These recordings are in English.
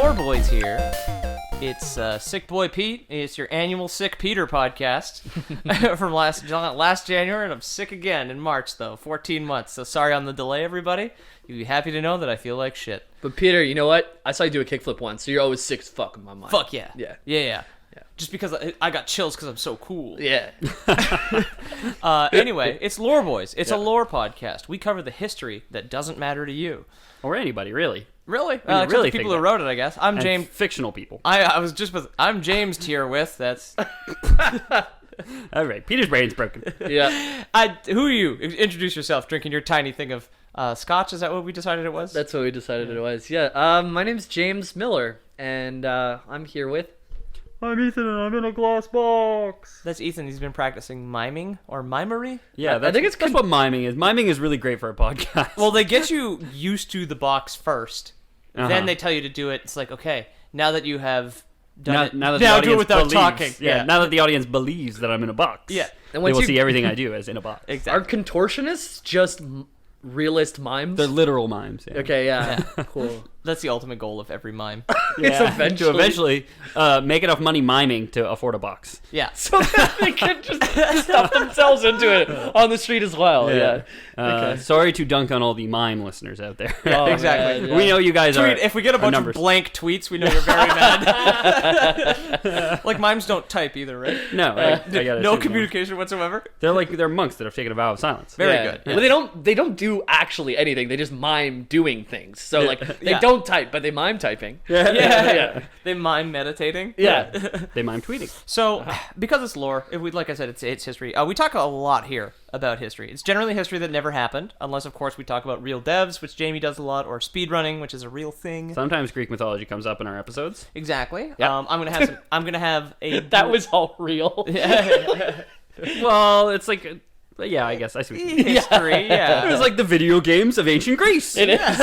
Lore Boys here. It's Sick Boy Pete. It's your annual Sick Peter podcast from last January, and I'm sick again in March, though. 14 months, so sorry on the delay, everybody. You'll be happy to know that I feel like shit. But Peter, you know what? I saw you do a kickflip once, so you're always sick as fuck in my mind. Fuck yeah. Yeah. Just because I got chills because I'm so cool. Yeah. Anyway, it's Lore Boys. It's a lore podcast. We cover the history that doesn't matter to you. Or anybody, really. Really? Except the people who wrote it, I guess. I'm And James. fictional people. I'm James tier with. That's. All right, Peter's brain's broken. Yeah. Who are you? Introduce yourself. Drinking your tiny thing of scotch. Is that what we decided it was? That's what we decided it was. Yeah. My name's James Miller, and I'm here with... I'm Ethan, and I'm in a glass box. That's Ethan. He's been practicing miming or mimery. Yeah, I think that's what miming is. Miming is really great for a podcast. Well, they get you used to the box first. Then they tell you to do it. It's like, okay, now that you have done it, now do it without believes, talking. Yeah, now that the audience believes that I'm in a box. Yeah. And they will see everything I do as in a box. Exactly. Are contortionists just realist mimes? They're literal mimes. Yeah. Okay, yeah. Cool. That's the ultimate goal of every mime. Yeah, eventually- to eventually make enough money miming to afford a box. Yeah. So that they can just stuff themselves into it on the street as well. Yeah. Sorry to dunk on all the mime listeners out there. Oh, Exactly. man, yeah. We know you guys are. If we get a bunch of numbers. blank tweets, we know you're very mad. Like mimes don't type either, right? No, I gotta No assume communication whatsoever. They're monks that have taken a vow of silence. Very Yeah. good. Well, they don't do actually anything. They just mime doing things. So like they Yeah. don't type, but they mime typing. Yeah. They mime meditating. Yeah. They mime tweeting. So, because it's lore, like I said, it's history. We talk a lot here about history. It's generally history that never happened, unless, of course, we talk about real devs, which Jamie does a lot, or speedrunning, which is a real thing. Sometimes Greek mythology comes up in our episodes. Exactly. Yep. I'm gonna have a. That was all real. Well, it's like, yeah, I guess I see. What you mean. history. Yeah. It was like the video games of ancient Greece. It is.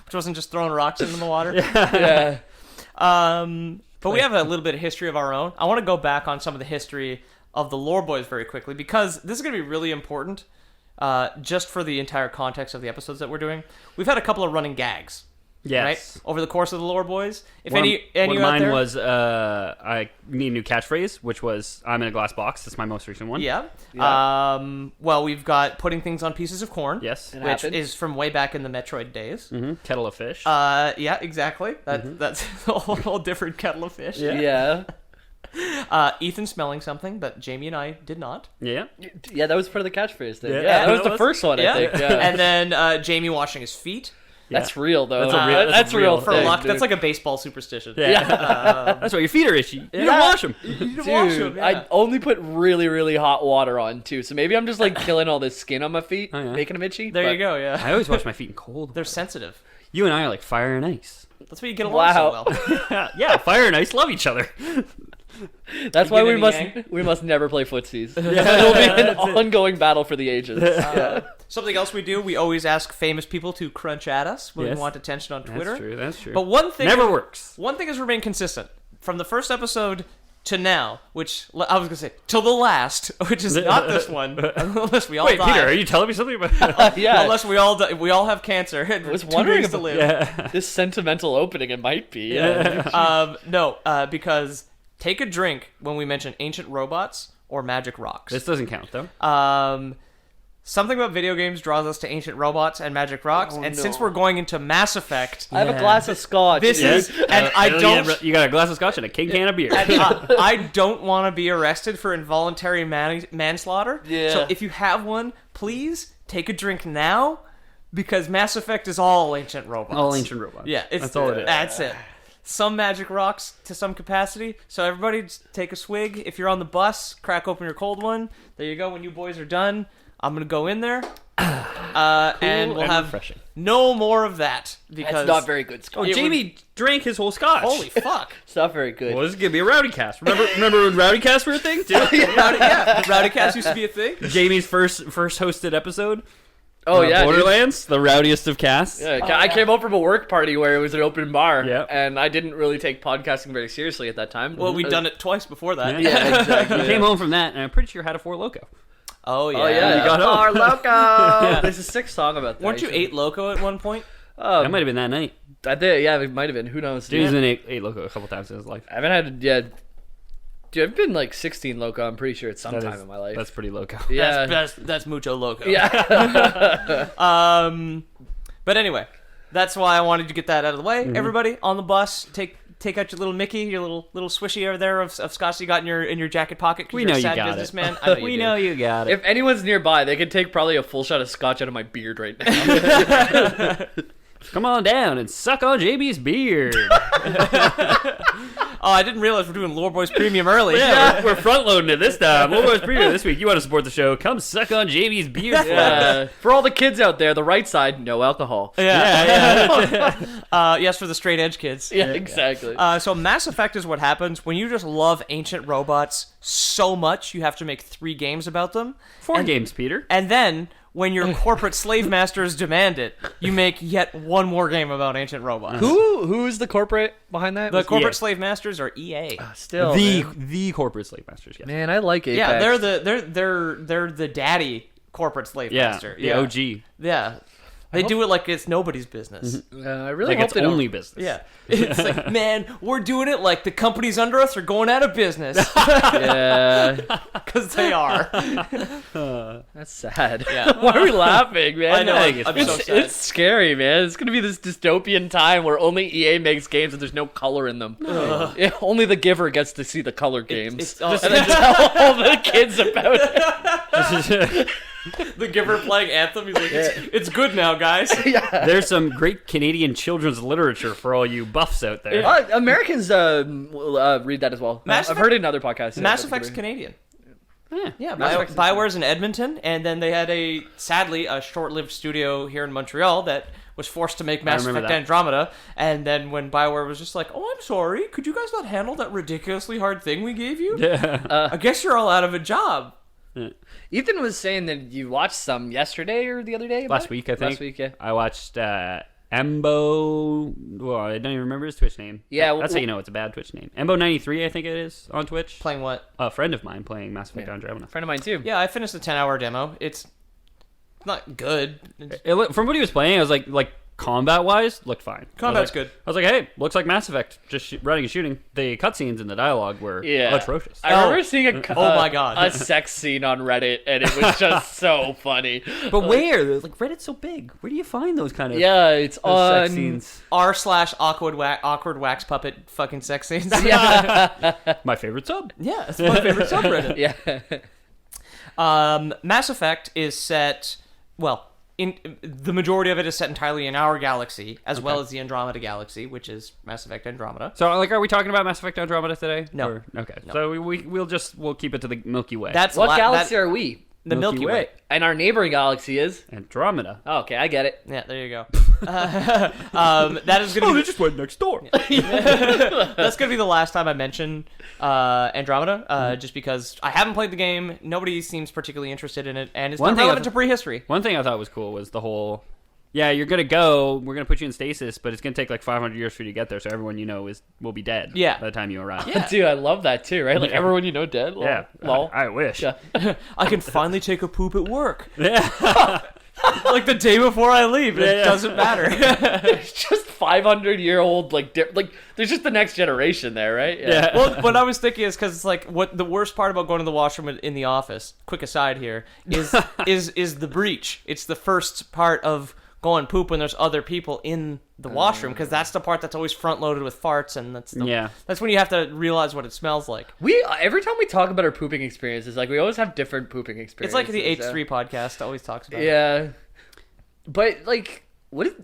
Which wasn't just throwing rocks into the water. Yeah. But we have a little bit of history of our own. I want to go back on some of the history of the Lore Boys very quickly, because this is going to be really important just for the entire context of the episodes that we're doing. We've had a couple of running gags. Yes. Right? Over the course of the Lore Boys. If One any of out mine there, was I need a new catchphrase, which was I'm in a glass box. That's my most recent one. Yeah. Well, we've got putting things on pieces of corn. Yes. It Which happened. is from way back in the Metroid days. Kettle of fish. Yeah, exactly. That's a whole different kettle of fish. Yeah. Ethan smelling something that Jamie and I did not. Yeah. Yeah, that was part of the catchphrase thing. Yeah. Yeah, that was That the was- first one, I think. Yeah. And then Jamie washing his feet. That's real, though. That's a real For thing, luck. dude. That's like a baseball superstition. Yeah. That's why your feet are itchy. You don't wash them. Dude, I only put really, really hot water on, too. So maybe I'm just, like, killing all this skin on my feet, Oh, yeah. making them itchy. There but- you go, yeah. I always wash my feet in cold. They're sensitive. You and I are like fire and ice. That's why you get along so well. Yeah, fire and ice love each other. That's why yin and yang. we must never play footsies. It'll be an ongoing battle for the ages. Something else we do, we always ask famous people to crunch at us when Yes. we want attention on Twitter. That's true. But one thing Never works. One thing has remained consistent from the first episode to now, which I was gonna say till the last, which is not this one, unless we all Wait, die. Peter, are you telling me something about Yeah. Unless we all die, we all have cancer. And I was 2 wondering days to about- live. Yeah. This sentimental opening, it might be. No, because take a drink when we mention ancient robots or magic rocks. This doesn't count, though. Something about video games draws us to ancient robots and magic rocks, and since we're going into Mass Effect, I have a glass of scotch. this Yes. is, and I don't, You got a glass of scotch and a king can of beer. and, I don't want to be arrested for involuntary manslaughter. Yeah. So if you have one, please take a drink now, because Mass Effect is all ancient robots. All ancient robots. Yeah, That's all it is. That's it. Some magic rocks to some capacity. So everybody just take a swig. If you're on the bus, crack open your cold one. There you go. When you boys are done, I'm going to go in there. And we'll and have refreshing. no more of that. Because That's not very good Oh, scotch. Jamie drank his whole scotch. Holy fuck. It's not very good. Well, this is gonna be a rowdy cast. Remember when rowdy casts were a thing too? Rowdy Cats used to be a thing. Jamie's first hosted episode. Oh, yeah. dude. Borderlands, the rowdiest of casts. Yeah, I came home from a work party where it was an open bar, Yeah. and I didn't really take podcasting very seriously at that time. Well, we'd done it twice before that. Yeah, exactly. You came home from that, and I'm pretty sure you had a Four Loko. Oh, yeah. Oh, yeah. You got home. Our Loco! There's a sick song about that. Weren't you 8 Loco at one point? That might have been that night. I think, yeah, it might have been. Who knows? Jamie's been ate loco a couple times in his life. I haven't had, Dude, I've been like 16 loco. I'm pretty sure it's sometime in my life. That's pretty loco. Yeah. That's mucho loco. Yeah. But anyway, that's why I wanted to get that out of the way. Everybody on the bus, take out your little Mickey, your little swishy over there of scotch you got in your jacket pocket. 'Cause We you're know a you sad got it. businessman. I know you We do. know you got it. If anyone's nearby, they could take probably a full shot of scotch out of my beard right now. Come on down and suck on JB's beard. Oh, I didn't realize we're doing Lore Boys Premium early. Yeah, we're front loading it this time. What was preview this week? You want to support the show? Come suck on JB's beard. For all the kids out there, the right side, no alcohol. Yeah. Yes, for the straight edge kids. Yeah, exactly. So Mass Effect is what happens when you just love ancient robots so much you have to make 3 games about them. 4 games, Peter. And then, when your corporate slave masters demand it, you make yet one more game about ancient robots. Who's the corporate behind that? The corporate EA. slave masters are EA. Still, the corporate slave masters. Yes. man, I like Apex. Yeah, they're the daddy corporate slave master. The OG. Yeah. They do it like it's nobody's business. I really Like hope it's they don't. only business. Yeah. It's like, man, we're doing it like the companies under us are going out of business. Yeah, Because they are. that's sad. Yeah. Why are we laughing, man? I know, Like, I'm it's, so sad. it's scary, man. It's gonna be this dystopian time where only EA makes games and there's no color in them. Yeah, only the giver gets to see the color games. It's and then tell all the kids about it. the giver playing Anthem. He's like, it's good now, guys. There's some great Canadian children's literature for all you buffs out there. Americans will read that as well. Mass I've heard it in other podcasts. Mass Effect's Canadian. Yeah, Mass Effect's Bioware's in Edmonton, and then they had sadly a short-lived studio here in Montreal that was forced to make Mass remember Effect that. Andromeda, and then when Bioware was just like, oh, I'm sorry, could you guys not handle that ridiculously hard thing we gave you? Yeah. I guess you're all out of a job. Ethan was saying that you watched some yesterday or the other day. about Last it? week, I think. Last week, yeah. I watched Embo. Well, I don't even remember his Twitch name. Yeah, That's how you know it's a bad Twitch name. Embo93, I think it is, on Twitch. Playing what? A friend of mine playing Mass Effect Andromeda. A friend of mine too. Yeah, I finished the 10-hour demo. It's not good. From what he was playing, I was like combat-wise, looked fine. Combat's I was like- good. I was like, hey, looks like Mass Effect, just running and shooting. The cutscenes and the dialogue were atrocious. I remember seeing Oh my God. a sex scene on Reddit, and it was just so funny. But where? Like, Reddit's so big. Where do you find those kind of Yeah, it's those on. sex scenes? r/awkward wax puppet fucking sex scenes. Yeah, My favorite sub. Yeah, it's my favorite subreddit. yeah. Mass Effect is set, well, the majority of it is set entirely in our galaxy, as well as the Andromeda galaxy, which is Mass Effect Andromeda. So, like, are we talking about Mass Effect Andromeda today? No. Or- okay. No. So we'll keep it to the Milky Way. That's What galaxy are we? the Milky Way. And our neighboring galaxy is. Andromeda. Oh, okay, I get it. Yeah, there you go. That is gonna be just went next door. that's gonna be the last time I mention Andromeda, just because I haven't played the game. Nobody seems particularly interested in it, and it's One not thing relevant to prehistory. One thing I thought was cool was the whole, you're gonna go. We're gonna put you in stasis, but it's gonna take like 500 years for you to get there. So everyone you know will be dead. Yeah. By the time you arrive. Yeah. Dude, I love that too, right? Like everyone you know dead. Lol. Yeah. Lol. I wish. Yeah. I can finally take a poop at work, Yeah. like the day before I leave. And it doesn't matter. It's just 500-year-old, like there's just the next generation there, right? Yeah. Well, what I was thinking is because it's like what the worst part about going to the washroom in the office. Quick aside here is the breach. It's the first part of going poop when there's other people in the washroom, because that's the part that's always front loaded with farts, and that's when you have to realize what it smells like. We every time we talk about our pooping experiences, like we always have different pooping experiences. It's like the H3 podcast always talks about. Yeah, but like,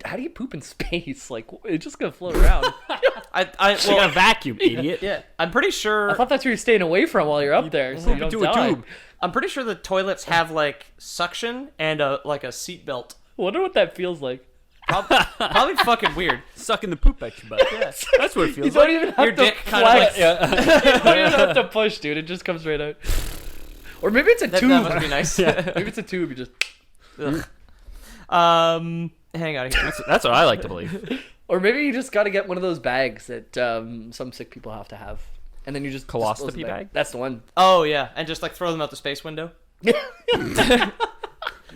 how do you poop in space? Like, it's just gonna float around. You got a vacuum, idiot. Yeah, I'm pretty sure. I thought that's where you're staying away from while you're up there, so you don't into a die. tube. I'm pretty sure the toilets have like suction and like a seat belt. Wonder what that feels like. Probably fucking weird. Sucking the poop out your butt. Yeah. That's what it feels You don't like. even have Your to dick kind of flex. like. You don't even have to push, dude. It just comes right out. Or maybe it's a That tube. must be nice. Maybe it's a tube. You just. Ugh. Hang on. That's what I like to believe. Or maybe you just got to get one of those bags that some sick people have to have, and then you just dispose Coloscopy of them. bag? That's the one. Oh yeah, and just like throw them out the space window.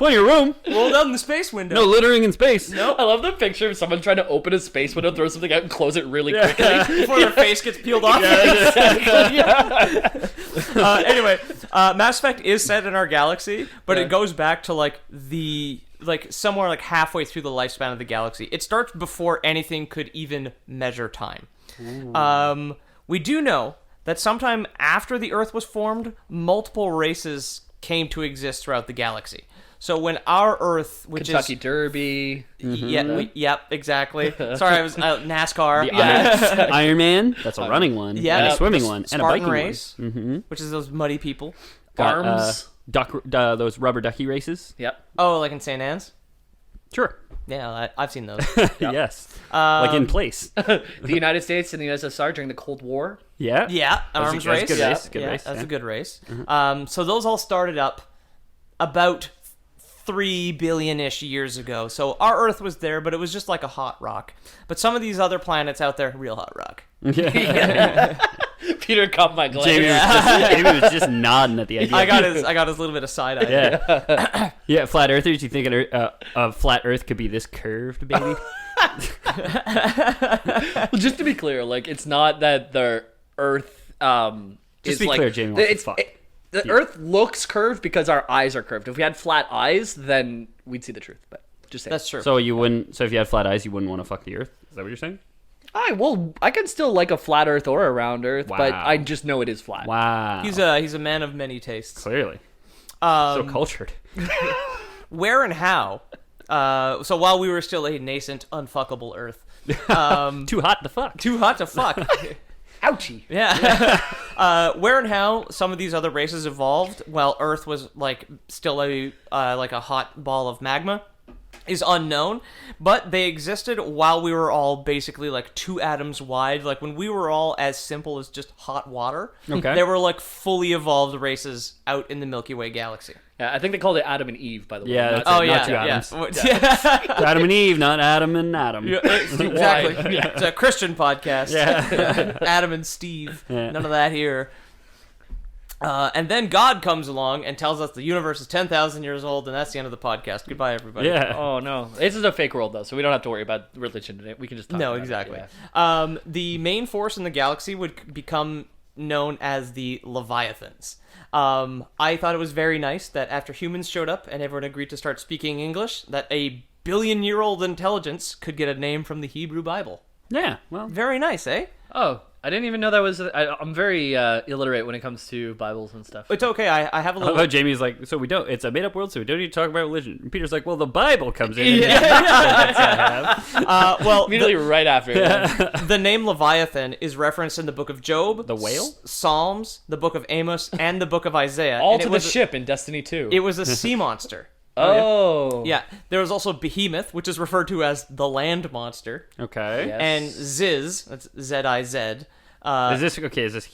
Plenty of room. Roll down the space window. No littering in space. I love the picture of someone trying to open a space window, throw something out, and close it really quickly. Before their face gets peeled off. Anyway, Mass Effect is set in our galaxy, but it goes back to somewhere halfway through the lifespan of the galaxy. It starts before anything could even measure time. We do know that sometime after the Earth was formed, multiple races came to exist throughout the galaxy. So when our Earth, which Kentucky is Derby. yep, exactly. Sorry, I was NASCAR. The Iron Man, that's a running one. Yeah, and a swimming one, and a Spartan biking race, one. which is those muddy people. Farms. Those rubber ducky races. Yep. Oh, like in St. Anne's? Sure. Yeah, I've seen those. Yes. Like in place. The United States and the USSR during the Cold War. Yeah. Yeah, arms race. Good race. Good yeah, race. That's yeah. a good race. So those all started up about 3 billion-ish years ago. So our Earth was there, but it was just like a hot rock. But some of these other planets out there, real hot rock. Peter caught my glance. Jamie was just nodding at the idea. I got his little bit of side eye. Yeah. Yeah, flat earthers, you think a flat earth could be this curved, baby? Well, just to be clear, it's not that the Earth Just is be clear, Jamie wants to fuck. The Earth looks curved because our eyes are curved. If we had flat eyes, then we'd see the truth. But just saying. That's true. So if you had flat eyes, you wouldn't want to fuck the earth? Is that what you're saying? I can still like a flat Earth or a round Earth, but Wow. I just know it is flat. Wow. He's a man of many tastes. Clearly. So cultured. Where and how? So while we were still a nascent, unfuckable Earth, Too hot to fuck. too hot to fuck. Ouchie. Yeah. Where and how some of these other races evolved while Earth was still a hot ball of magma is unknown, but they existed while we were all basically 2 atoms wide. When we were all as simple as just hot water. Okay. There were fully evolved races out in the Milky Way galaxy. Yeah, I think they called it Adam and Eve, by the way. Yeah, not- that's Oh it, yeah, not 2 atoms. yeah. Adam and Eve, not Adam and Adam. Yeah, exactly. It's a Christian podcast. Yeah. Adam and Steve. Yeah. None of that here. And then God comes along and tells us the universe is 10,000 years old, and that's the end of the podcast. Goodbye, everybody. Yeah. Oh no, this is a fake world though, so we don't have to worry about religion today. We can just talk. No, about it, exactly. yeah. The main force in the galaxy would become known as the Leviathans. I thought it was very nice that after humans showed up and everyone agreed to start speaking English, that a billion-year-old intelligence could get a name from the Hebrew Bible. Yeah, well. Very nice, eh? Oh, I didn't even know that was. I'm very illiterate when it comes to Bibles and stuff. It's okay. I have a I little... love how Jamie's like, so it's a made-up world, so we don't need to talk about religion. And Peter's like, well, the Bible comes in. Well, Immediately right after. the name Leviathan is referenced in the book of Job, The whale? Psalms, the book of Amos, and the book of Isaiah. All And to it the was ship in Destiny 2. It was a sea monster. Oh. Yeah, there was also Behemoth, which is referred to as the land monster, Okay. Yes. and Ziz, that's Z-I-Z. Is this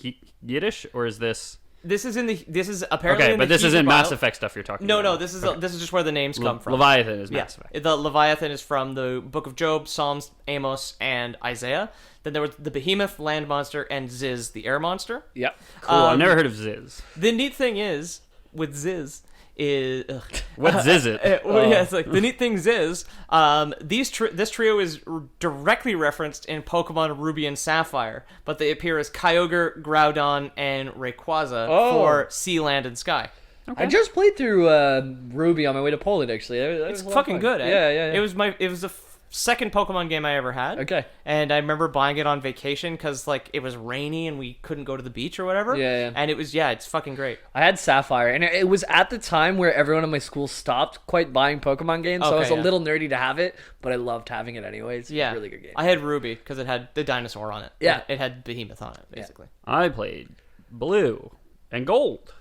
Yiddish, or is this... This is apparently Okay, in but the this Hebrew isn't Mass Bible. Effect stuff you're talking No, about. no, this is just where the names come from. Leviathan is Yeah, Mass Effect. the Leviathan is from the book of Job, Psalms, Amos, and Isaiah. Then there was the Behemoth, land monster, and Ziz, the air monster. Yep. Cool, I've never heard of Ziz. The neat thing is, with Ziz, is... What Ziz it? Yeah, it's the neat thing is, this trio is directly referenced in Pokemon Ruby and Sapphire, but they appear as Kyogre, Groudon, and Rayquaza for Sea, Land, and Sky. Okay. I just played through Ruby on my way to Poland. Actually, That It's was a lot of fucking fun. good, eh? Yeah. It was the second Pokemon game I ever had. Okay. And I remember buying it on vacation because it was rainy and we couldn't go to the beach or whatever. Yeah. And it's fucking great. I had Sapphire, and it was at the time where everyone in my school stopped quite buying Pokemon games, so I was Okay, a yeah. little nerdy to have it, but I loved having it anyways. Yeah, It was a really good game. I had Ruby because it had the dinosaur on it. Yeah. It had Behemoth on it, basically. I played Blue and Gold.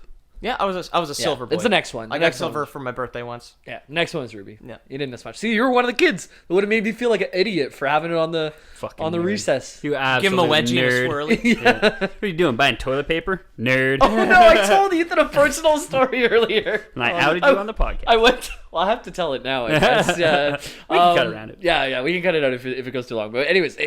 Yeah, I was a silver boy. It's the next one. I The got next silver one. for my birthday once. Yeah, next one is Ruby. Yeah. You didn't miss much. See, you were one of the kids that would have made me feel like an idiot for having it on the Fucking nerd. recess. You Give absolute him a wedgie nerd. and a swirly. What are you doing, buying toilet paper? Nerd. Oh no, I told Ethan a personal story earlier. And I outed you on the podcast. I went Well, I have to tell it now, I guess. Yeah. We can cut around it. Yeah, we can cut it out if it goes too long. But anyways,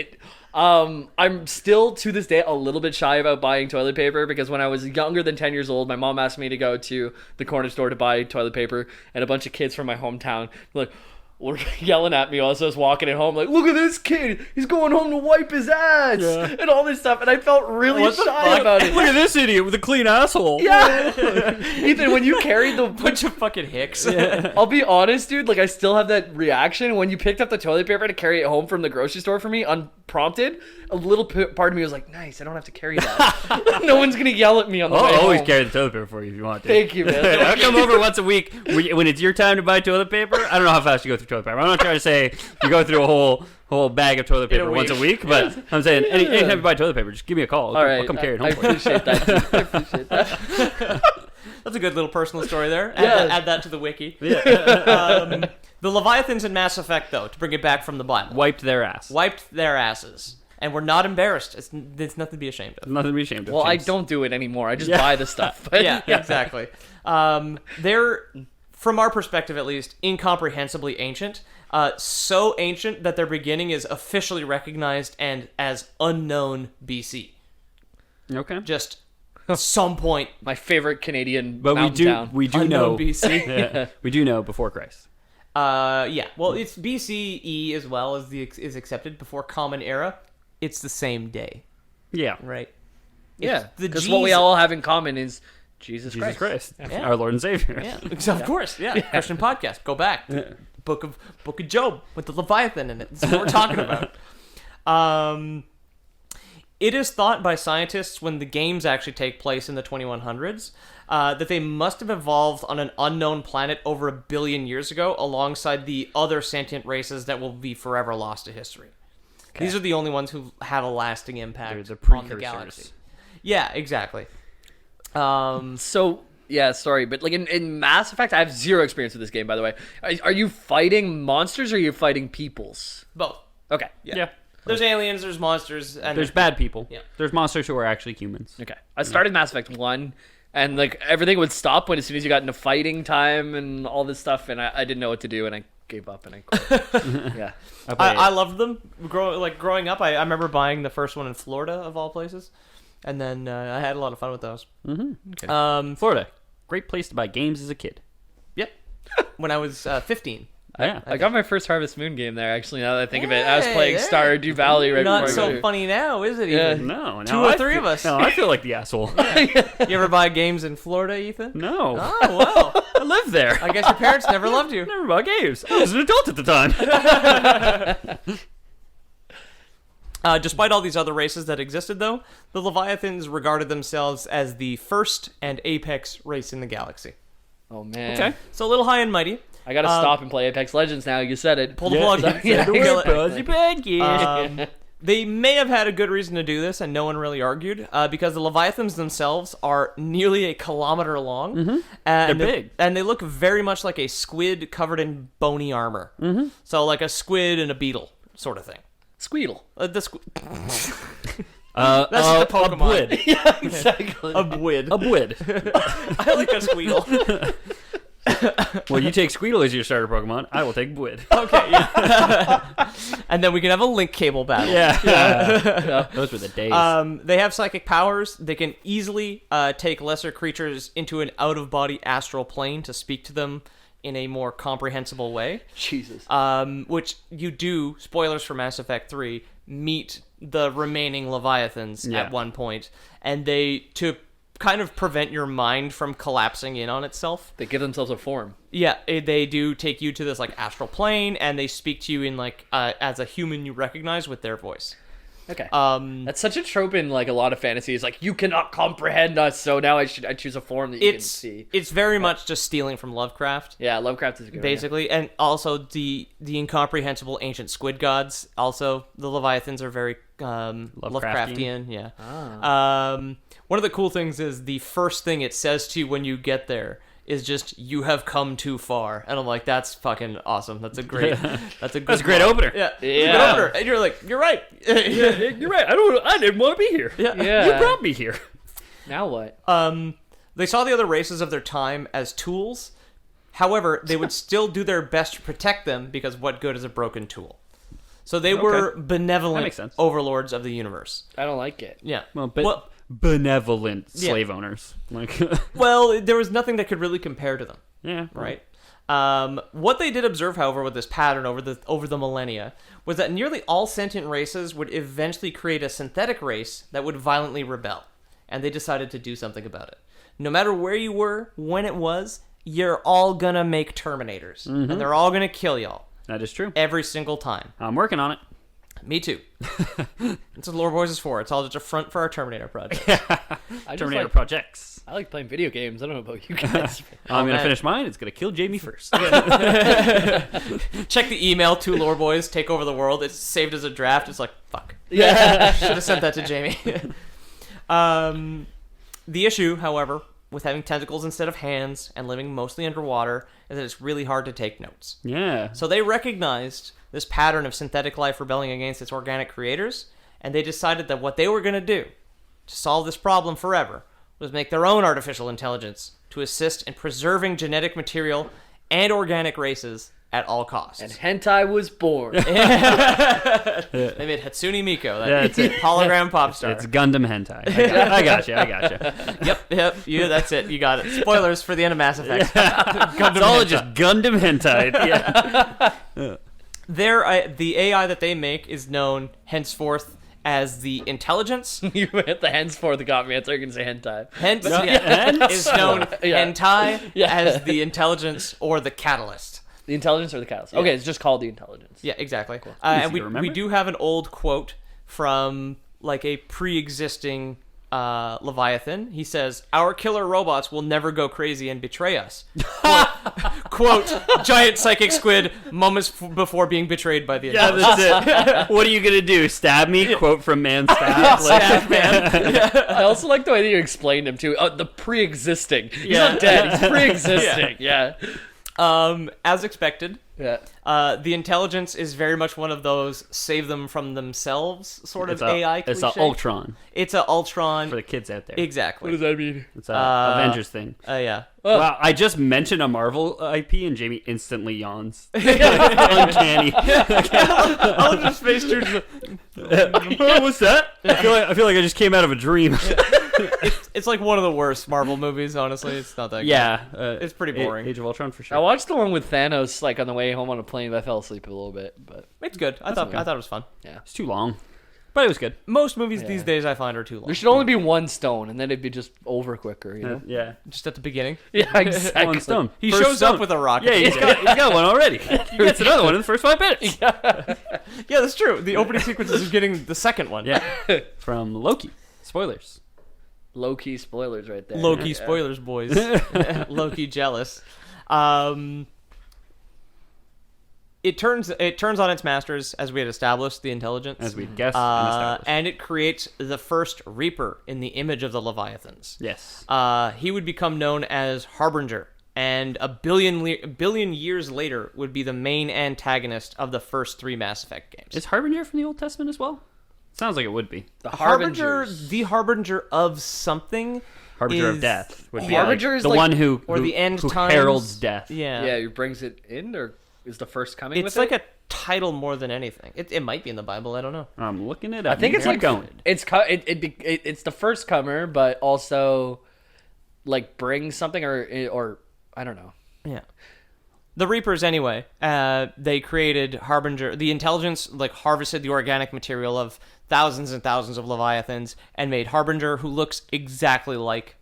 I'm still to this day a little bit shy about buying toilet paper because when I was younger than 10 years old, my mom asked me to go to the corner store to buy toilet paper, and a bunch of kids from my hometown were yelling at me while I was walking at home, like, look at this kid, he's going home to wipe his ass, and all this stuff, and I felt really shy about it. Look at this idiot with a clean asshole. Yeah. Ethan, when you carried the Bunch of fucking hicks. I'll be honest, dude, like, I still have that reaction when you picked up the toilet paper to carry it home from the grocery store for me unprompted. A little part of me was like, nice, I don't have to carry that. No one's gonna yell at me on the way I'll always home. carry the toilet paper for you if you want to. Thank you, man. I'll come over once a week when it's your time to buy toilet paper. I don't know how fast you go through toilet paper. I'm not trying to say you go through a whole bag of toilet paper once a week, but I'm saying anytime you buy toilet paper, just give me a call. All I'll come carry it home I for you. appreciate that. Dude. I appreciate that. That's a good little personal story there. Yeah. Add that to the wiki. Yeah. The Leviathans in Mass Effect, though, to bring it back from the Bible, Wiped their ass. wiped their asses. And we're not embarrassed. It's nothing to be ashamed of. Nothing to be ashamed of. Well, I James. don't do it anymore. I just buy the stuff. But Yeah, exactly. They're, from our perspective at least, incomprehensibly ancient. So ancient that their beginning is officially recognized and as unknown BC. Okay. Just some point My favorite Canadian But mountain town. we do unknown know BC. yeah, we do know before Christ. Yeah. Well, it's BCE as well as is accepted before Common Era. It's the same day, Yeah. right? Yeah, the because what we G's- all have in common is Jesus Jesus Christ. Christ. Yeah. Our Lord and Savior. Yeah, of course. Yeah. Christian podcast. Go back. Book of Job with the Leviathan in it. This is what we're talking about. It is thought by scientists when the games actually take place in the 2100s that they must have evolved on an unknown planet over 1 billion years ago alongside the other sentient races that will be forever lost to history. These are the only ones who have a lasting impact They're the on the precursors. galaxy. Yeah, exactly. So, yeah, sorry, but like in Mass Effect, I have zero experience with this game, by the way. Are you fighting monsters or are you fighting peoples? Both. Okay. Yeah. There's aliens, there's monsters, and There's bad people. Yeah. There's monsters who are actually humans. Okay. I started Mass Effect 1, and like everything would stop as soon as you got into fighting time and all this stuff, and I didn't know what to do, and I gave up and I quit. Yeah. I loved them. Growing up, I remember buying the first one in Florida, of all places. And then I had a lot of fun with those. Okay. Florida, great place to buy games as a kid. Yep. When I was 15. Yeah. I got my first Harvest Moon game there, actually, now that I think of it. I was playing Stardew Valley right Not before I got so here. funny now, is it, Yeah. Ethan? No, Two or I three feel- of us. No, I feel like the asshole. You ever buy games in Florida, Ethan? No. Oh, well. I lived there. I guess your parents never loved you. Never bought games. I was an adult at the time. Despite all these other races that existed, though, the Leviathans regarded themselves as the first and apex race in the galaxy. Oh, man. Okay. So a little high and mighty. I gotta stop and play Apex Legends now. You said it. Pull the plug. Yeah. They may have had a good reason to do this, and no one really argued, because the Leviathans themselves are nearly a kilometer long. And They're big. And they look very much like a squid covered in bony armor. So like a squid and a beetle sort of thing. Squeedle. That's That's just a Pokemon. Bwid. Yeah, exactly. A bwid. A bwid. I like a squeedle. Well, you take Squeedle as your starter Pokemon. I will take Bwid. Okay, yeah. And then we can have a link cable battle. Yeah. Those were the days. They have psychic powers. They can easily take lesser creatures into an out-of-body astral plane to speak to them in a more comprehensible way. Jesus. Which you do, spoilers for Mass Effect 3, meet the remaining Leviathans at one point. And to kind of prevent your mind from collapsing in on itself. They give themselves a form. Yeah, they do take you to this like astral plane, and they speak to you in like as a human you recognize with their voice. Okay. That's such a trope in like a lot of fantasies. Like, you cannot comprehend us, so now I choose a form that you can see. It's very much just stealing from Lovecraft. Yeah, Lovecraft is a good one, Basically, and also the incomprehensible ancient squid gods. Also, the Leviathans are very Lovecraftian. Yeah. One of the cool things is the first thing it says to you when you get there is just "you have come too far," and I'm like, that's fucking awesome. That's a great. That's a great opener. Yeah. It's a good opener. And you're like, you're right. You're right. I didn't want to be here. Yeah. You brought me here. Now what? They saw the other races of their time as tools. However, they would still do their best to protect them because what good is a broken tool? So they were That benevolent makes sense. overlords of the universe. I don't like it. Yeah. Well, benevolent slave owners. Like, Well, there was nothing that could really compare to them, yeah, right? What they did observe, however, with this pattern over the millennia was that nearly all sentient races would eventually create a synthetic race that would violently rebel, and they decided to do something about it. No matter where you were, when it was, you're all gonna make Terminators, and they're all gonna kill y'all that is true. every single time. I'm working on it. Me too. That's what Lore Boys is for. It's all just a front for our Terminator project. Terminator projects. I like playing video games. I don't know about you guys. I'm gonna man. finish mine. It's gonna kill Jamie first. Check the email to Lore Boys, take over the world. It's saved as a draft. It's like, fuck. Yeah. Should have sent that to Jamie. The issue, however, with having tentacles instead of hands and living mostly underwater is that it's really hard to take notes. Yeah. So they recognized this pattern of synthetic life rebelling against its organic creators, and they decided that what they were going to do to solve this problem forever was make their own artificial intelligence to assist in preserving genetic material and organic races at all costs. And hentai was born. They made Hatsune Miku, that That's it. hologram pop star. It's Gundam hentai. I got you. Yep, that's it. You got it. Spoilers for the end of Mass Effect. It's all just Gundam hentai. Yeah. The AI that they make is known henceforth as the intelligence. You hit the henceforth got me. I thought you were going to say hentai. Hence Hence? is known Yeah. hentai Yeah. as the intelligence or the catalyst. The intelligence or the catalyst? Okay, it's just called the intelligence. Yeah, exactly. Easy And to we remember. do have an old quote from like a pre-existing Leviathan. He says, "Our killer robots will never go crazy and betray us." Quote, giant psychic squid moments before being betrayed by the Yeah, intelligence. that's it. What are you gonna do? Stab me? Quote from Man Stab. Stab Man. I also like the way that you explained him too. The pre-existing. He's Yeah. not dead. He's pre-existing. Yeah. As expected, Yeah. the intelligence is very much one of those save them from themselves sort of It's AI It's cliche. a Ultron It's a Ultron. for the kids out there. Exactly. What does that mean? It's a Avengers thing. Yeah. Wow, I just mentioned a Marvel IP and Jamie instantly yawns. Uncanny. I'll just face turns. What's that? I feel like I just came out of a dream. It's like one of the worst Marvel movies. Honestly, it's not that. Yeah, It's pretty boring. Age of Ultron for sure. I watched the one with Thanos like on the way home on a plane, but I fell asleep a little bit. But Good. It's good. I thought it was fun. It's too long, but it was good. Most movies these days I find are too long. there should only be one stone, and then it'd be just over quicker. You know? Yeah, Just at the beginning. Yeah, exactly. one stone. He First shows stone. up with a rocket. Yeah, he's got one already. He gets another one in the first 5 minutes. Yeah, that's true. The opening sequences are getting the second one. Yeah, from Loki. Spoilers. Low-key spoilers right there. Low-key Yeah. spoilers, boys. Low-key jealous. It turns on its masters, as we had established, the intelligence. As we guessed and established. And it creates the first Reaper in the image of the Leviathans. Yes. He would become known as Harbinger, and a billion years later would be the main antagonist of the first 3 Mass Effect games. Is Harbinger from the Old Testament as well? Sounds like it would be. The Harbinger, Harbingers. the Harbinger of something. Harbinger is- of death would be Harbinger like is the like- one who or the end who times. heralds death. Yeah. Yeah, who brings it in, or is the first coming It's with like a title more than anything. It might be in the Bible. I don't know. I'm looking it up. I think it's Keep like going. it's the first comer, but also like brings something or I don't know. Yeah. The Reapers, anyway, they created Harbinger. The intelligence harvested the organic material of thousands and thousands of Leviathans and made Harbinger, who looks exactly like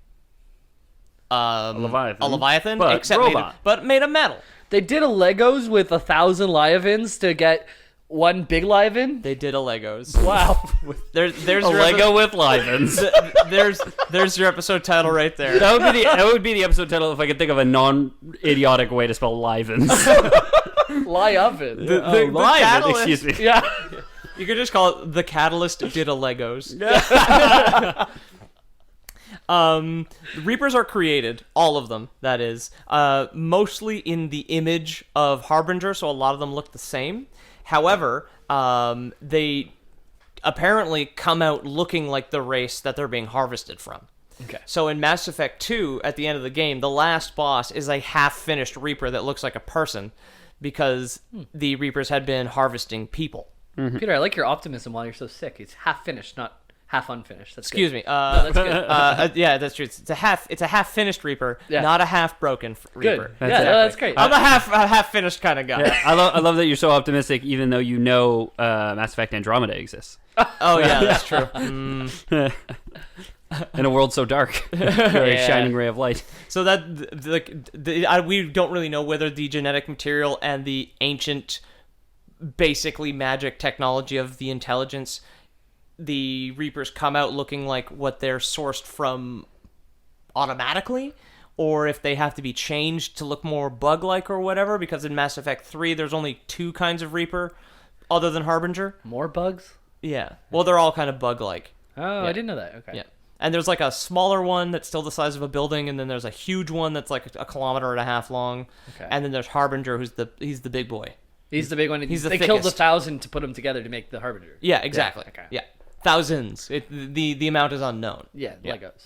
a Leviathan, but except robot. made of metal. They did a Legos with 1,000 Leviathans to get one big Leviathan. They did a Legos. Wow. There's A your Lego with Livens. there's your episode title right there. That would be the episode title if I could think of a non-idiotic way to spell Livens. Leviathan. The Livens, catalyst. excuse me. Yeah. You could just call it the Catalyst did a Legos. The Reapers are created, all of them, that is, mostly in the image of Harbinger, so a lot of them look the same. However, they apparently come out looking like the race that they're being harvested from. Okay. So in Mass Effect 2, at the end of the game, the last boss is a half-finished Reaper that looks like a person because the Reapers had been harvesting people. Peter, I like your optimism while you're so sick. It's half finished, not half unfinished. That's Excuse good. me. That's good. Yeah, that's true. It's a half-finished Reaper, Yeah. not a half-broken Reaper. Good. Yeah, that's great. I'm a half-finished kind of guy. Yeah, I love that you're so optimistic, even though you know Mass Effect Andromeda exists. Oh yeah, that's true. In a world so dark, very shining ray of light. So that we don't really know whether the genetic material and the ancient, basically magic technology of the intelligence, the Reapers come out looking like what they're sourced from automatically, or if they have to be changed to look more bug-like or whatever. Because in Mass Effect 3, there's only 2 kinds of Reaper, other than Harbinger. More bugs? Yeah. Well, they're all kind of bug-like. Oh, Yeah. I didn't know that. Okay. Yeah. And there's like a smaller one that's still the size of a building, and then there's a huge one that's like a kilometer and a half long. Okay. And then there's Harbinger, he's the big boy. He's the big one. He's the they killed thickest. 1,000 to put them together to make the Harbinger. Yeah, exactly. Okay. Yeah. Thousands. The amount is unknown. Yeah, Yeah. Legos.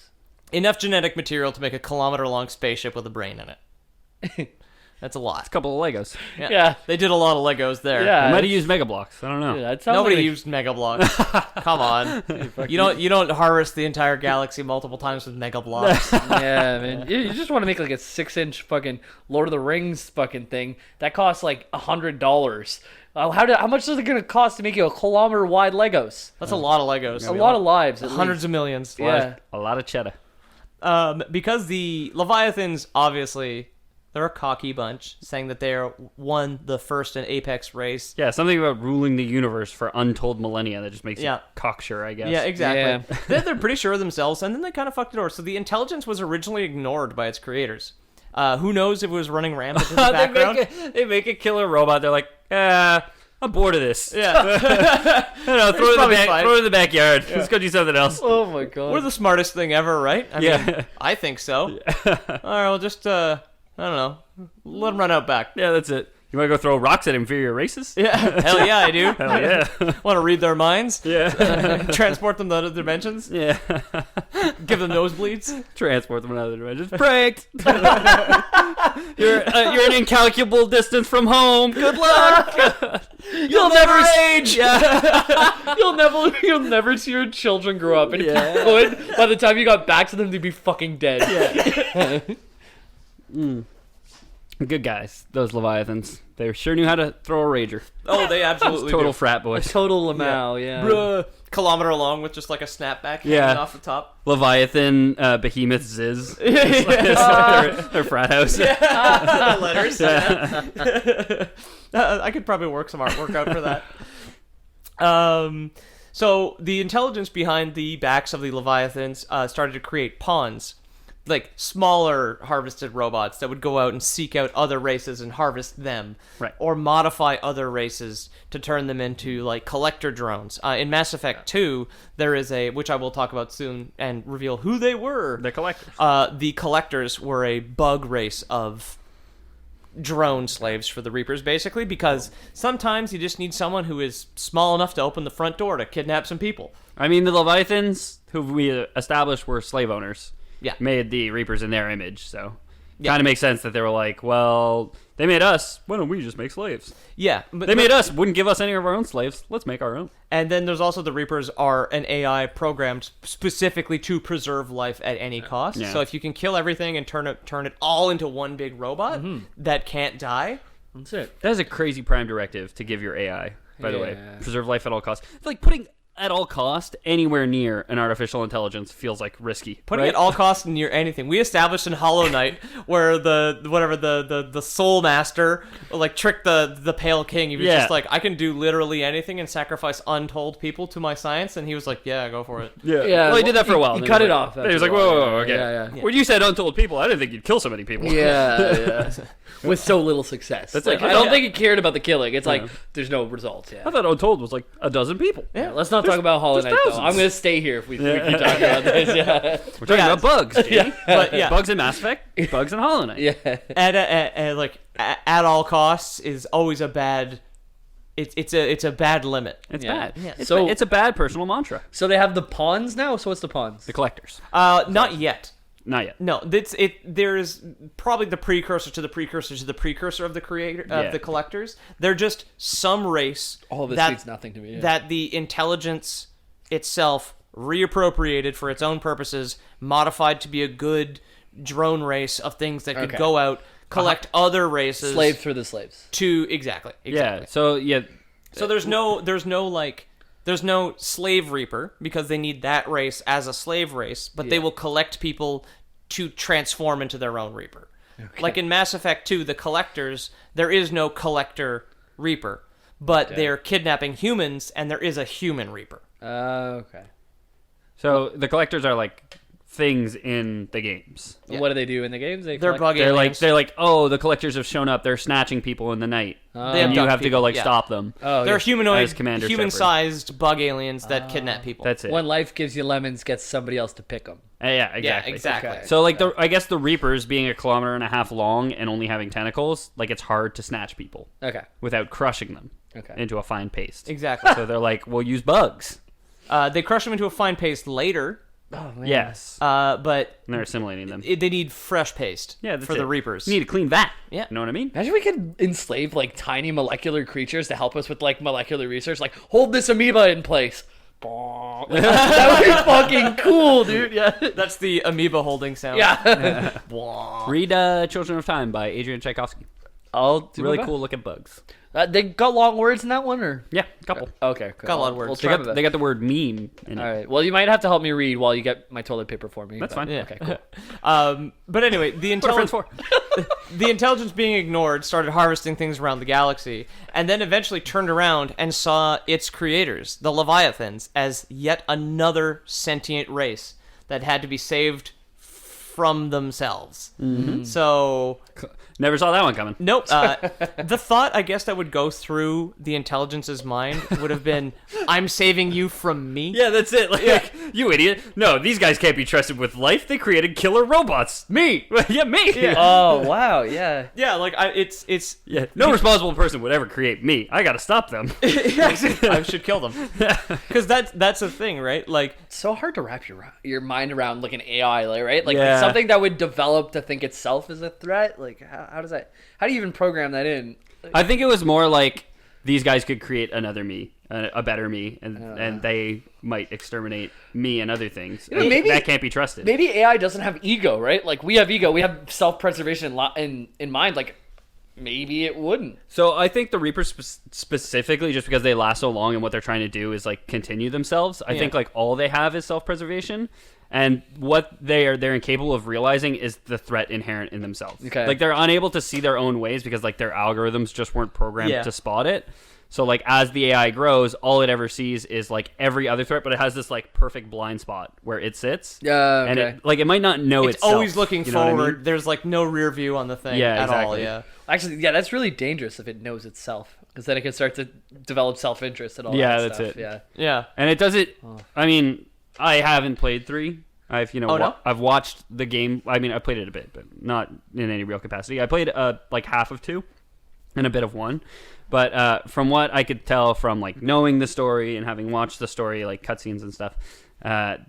Enough genetic material to make a kilometer-long spaceship with a brain in it. That's a lot. A couple of Legos. Yeah. They did a lot of Legos there. Yeah. I might have used Mega Blocks. I don't know. Yeah, that sounds Nobody like used Mega Blocks. Come on. You don't harvest the entire galaxy multiple times with Mega Blocks. Yeah, man. You just want to make like a 6-inch fucking Lord of the Rings fucking thing that costs like $100. How much is it going to cost to make you a kilometer wide Legos? That's a lot of Legos. A lot of lives. at Hundreds least. of millions. Yeah. A lot of cheddar. Because the Leviathans, obviously, they're a cocky bunch, saying that they are the first and apex race. Yeah, something about ruling the universe for untold millennia that just makes Yeah. you cocksure, I guess. Yeah, exactly. Yeah. They're pretty sure of themselves, and then they kind of fucked it over. So the intelligence was originally ignored by its creators. Who knows if it was running rampant in the background? they make a killer robot. They're like, I'm bored of this. Yeah. I don't know, throw probably it fine. in the backyard. Let's go do something else. Oh my god. We're the smartest thing ever, right? I Yeah. mean, I think so. All right, well, just, I don't know. Let him run out back. Yeah, that's it. You want to go throw rocks at inferior races? Yeah, hell yeah, I do. Hell yeah. Want to read their minds? Yeah. Transport them to other dimensions? Yeah. Give them nosebleeds? Transport them in other dimensions. Pranked. You're an incalculable distance from home. Good luck. You'll never age. Yeah. you'll never see your children grow up, and if you could, by the time you got back to them, they'd be fucking dead. Good guys, those Leviathans. They sure knew how to throw a rager. Oh, they absolutely Total do. frat boys. Total Lamau, yeah. Bruh. Kilometer long with just like a snapback Yeah. hanging off the top. Leviathan, Behemoth, Ziz. Their frat house. The letters. I could probably work some artwork out for that. So the intelligence behind the backs of the Leviathans started to create pawns, like smaller harvested robots that would go out and seek out other races and harvest them, Right. or modify other races to turn them into like collector drones. In Mass Effect 2, there is which I will talk about soon and reveal who they were. The collectors. The collectors were a bug race of drone slaves for the Reapers, basically, because sometimes you just need someone who is small enough to open the front door to kidnap some people. I mean, the Leviathans, who we established were slave owners, Yeah. made the Reapers in their image, so Yeah. kind of makes sense that they were like, well, they made us, why don't we just make slaves? Yeah, but They made us, wouldn't give us any of our own slaves, let's make our own. And then there's also the Reapers are an AI programmed specifically to preserve life at any cost. Yeah. So if you can kill everything and turn it all into one big robot that can't die, That's it. That is a crazy prime directive to give your AI, by the way. Yeah. Preserve life at all costs. Like, putting at all cost anywhere near an artificial intelligence feels like risky. putting right? at all costs near anything. We established in Hollow Knight where the Soul Master like tricked the Pale King. He was Yeah. just like, I can do literally anything and sacrifice untold people to my science, and he was like, yeah, go for it. Yeah. Yeah, Well, he did that for a while. he and cut was it like- off then He was after like, a whoa, while. whoa, whoa, okay. Yeah. When you said untold people, I didn't think you'd kill so many people. Yeah. With so little success. That's Like, like- I don't think he cared about the killing. It's like, Yeah. there's no results. Yeah. I thought untold was like a dozen people. Yeah, let's not talk about Hollow Knight, though. thousands. I'm going to stay here if we keep talking about this. Yeah. We're talking about bugs. G. But yeah, Bugs in Mass Effect, bugs in Hollow Knight. Yeah. at all costs is always a bad it's a bad limit. It's Yeah. bad. Yeah. It's a bad personal mantra. So they have the pawns now. So what's the pawns? The collectors. Not yet. Not yet. No, there's probably the precursor to the precursor to the precursor of the creator of the collectors. They're just some race All of this that, means nothing to me. Yeah. that the intelligence itself reappropriated for its own purposes, modified to be a good drone race of things that could Okay. go out, collect other races, Slave through the slaves. to exactly. Yeah. So So there's no slave reaper because they need that race as a slave race, but they will collect people to transform into their own reaper. Okay. Like in Mass Effect 2, the collectors, there is no collector reaper, but they're kidnapping humans and there is a human reaper. Okay. So the collectors are like things in the games. And what do they do in the games? They're collect- bug They're aliens. like, oh, the collectors have shown up. They're snatching people in the night, They and you abduct have to go people, like yeah. stop them. Oh, They're yeah. humanoid, As Commander human-sized bug aliens that kidnap people. That's it. When life gives you lemons, get somebody else to pick them. Yeah, yeah, exactly. exactly. Okay. So like I guess the Reapers being 1.5 kilometers long and only having tentacles, like it's hard to snatch people Okay. without crushing them Okay. into a fine paste. Exactly. So they're like, we'll use bugs. They crush them into a fine paste later, Oh man. Yes. but And they're assimilating them. they need fresh paste That's for the it. Reapers. You need to clean that. Yeah. You know what I mean? Imagine we could enslave like tiny molecular creatures to help us with like molecular research. Like hold this amoeba in place. Like, that would be fucking cool, dude. Yeah. That's the amoeba holding sound. Yeah. Read Children of Time by Adrian Tchaikovsky. I'll do Really my cool looking bugs. best. They got long words in that one, or Yeah, a couple. okay, cool. Got a lot of We'll words. They try got, my they best. got the word meme in it. All right. Well, you might have to help me read while you get my toilet paper for me. That's but- fine. Yeah. Okay, cool. But anyway, the What are friends intelligence, for? the intelligence being ignored started harvesting things around the galaxy, and then eventually turned around and saw its creators, the Leviathans, as yet another sentient race that had to be saved from themselves. Mm-hmm. So Never saw that one coming. nope. The thought, I guess, that would go through the intelligence's mind would have been, "I'm saving you from me." Yeah, that's it. Like, you idiot. No, these guys can't be trusted with life. They created killer robots. Me. Yeah, me. Yeah. Oh wow, yeah. Yeah, like it's No responsible person would ever create me. I gotta stop them. I should kill them because that's the thing, right? Like It's so hard to wrap your mind around like an AI, like, right? Like Yeah. something that would develop to think itself is a threat. Like how does that? How do you even program that in? I think it was more like these guys could create another me, a better me, and they might exterminate me and other things. know, maybe- that can't be trusted. Maybe AI doesn't have ego, right? Like we have ego, we have self-preservation in mind. Like maybe it wouldn't. So I think the Reapers specifically, just because they last so long and what they're trying to do is like continue themselves. I think like all they have is self-preservation, and what they're incapable of realizing is the threat inherent in themselves. Okay. Like they're unable to see their own ways because like their algorithms just weren't programmed Yeah. to spot it. So like as the AI grows, all it ever sees is like every other threat, but it has this like perfect blind spot where it sits. Yeah, And okay. it might not know it's itself, always looking you know what I mean? forward. There's like no rear view on the thing Yeah, at all. exactly. Yeah. Actually, yeah, that's really dangerous if it knows itself, because then it can start to develop self-interest and all Yeah, that that's stuff. it. Yeah. Yeah. And it does it. I mean, I haven't played 3. I've Oh, no? I've watched the game. I mean, I played it a bit, but not in any real capacity. I played like half of 2 and a bit of 1. But from what I could tell from like knowing the story and having watched the story, like cutscenes and stuff,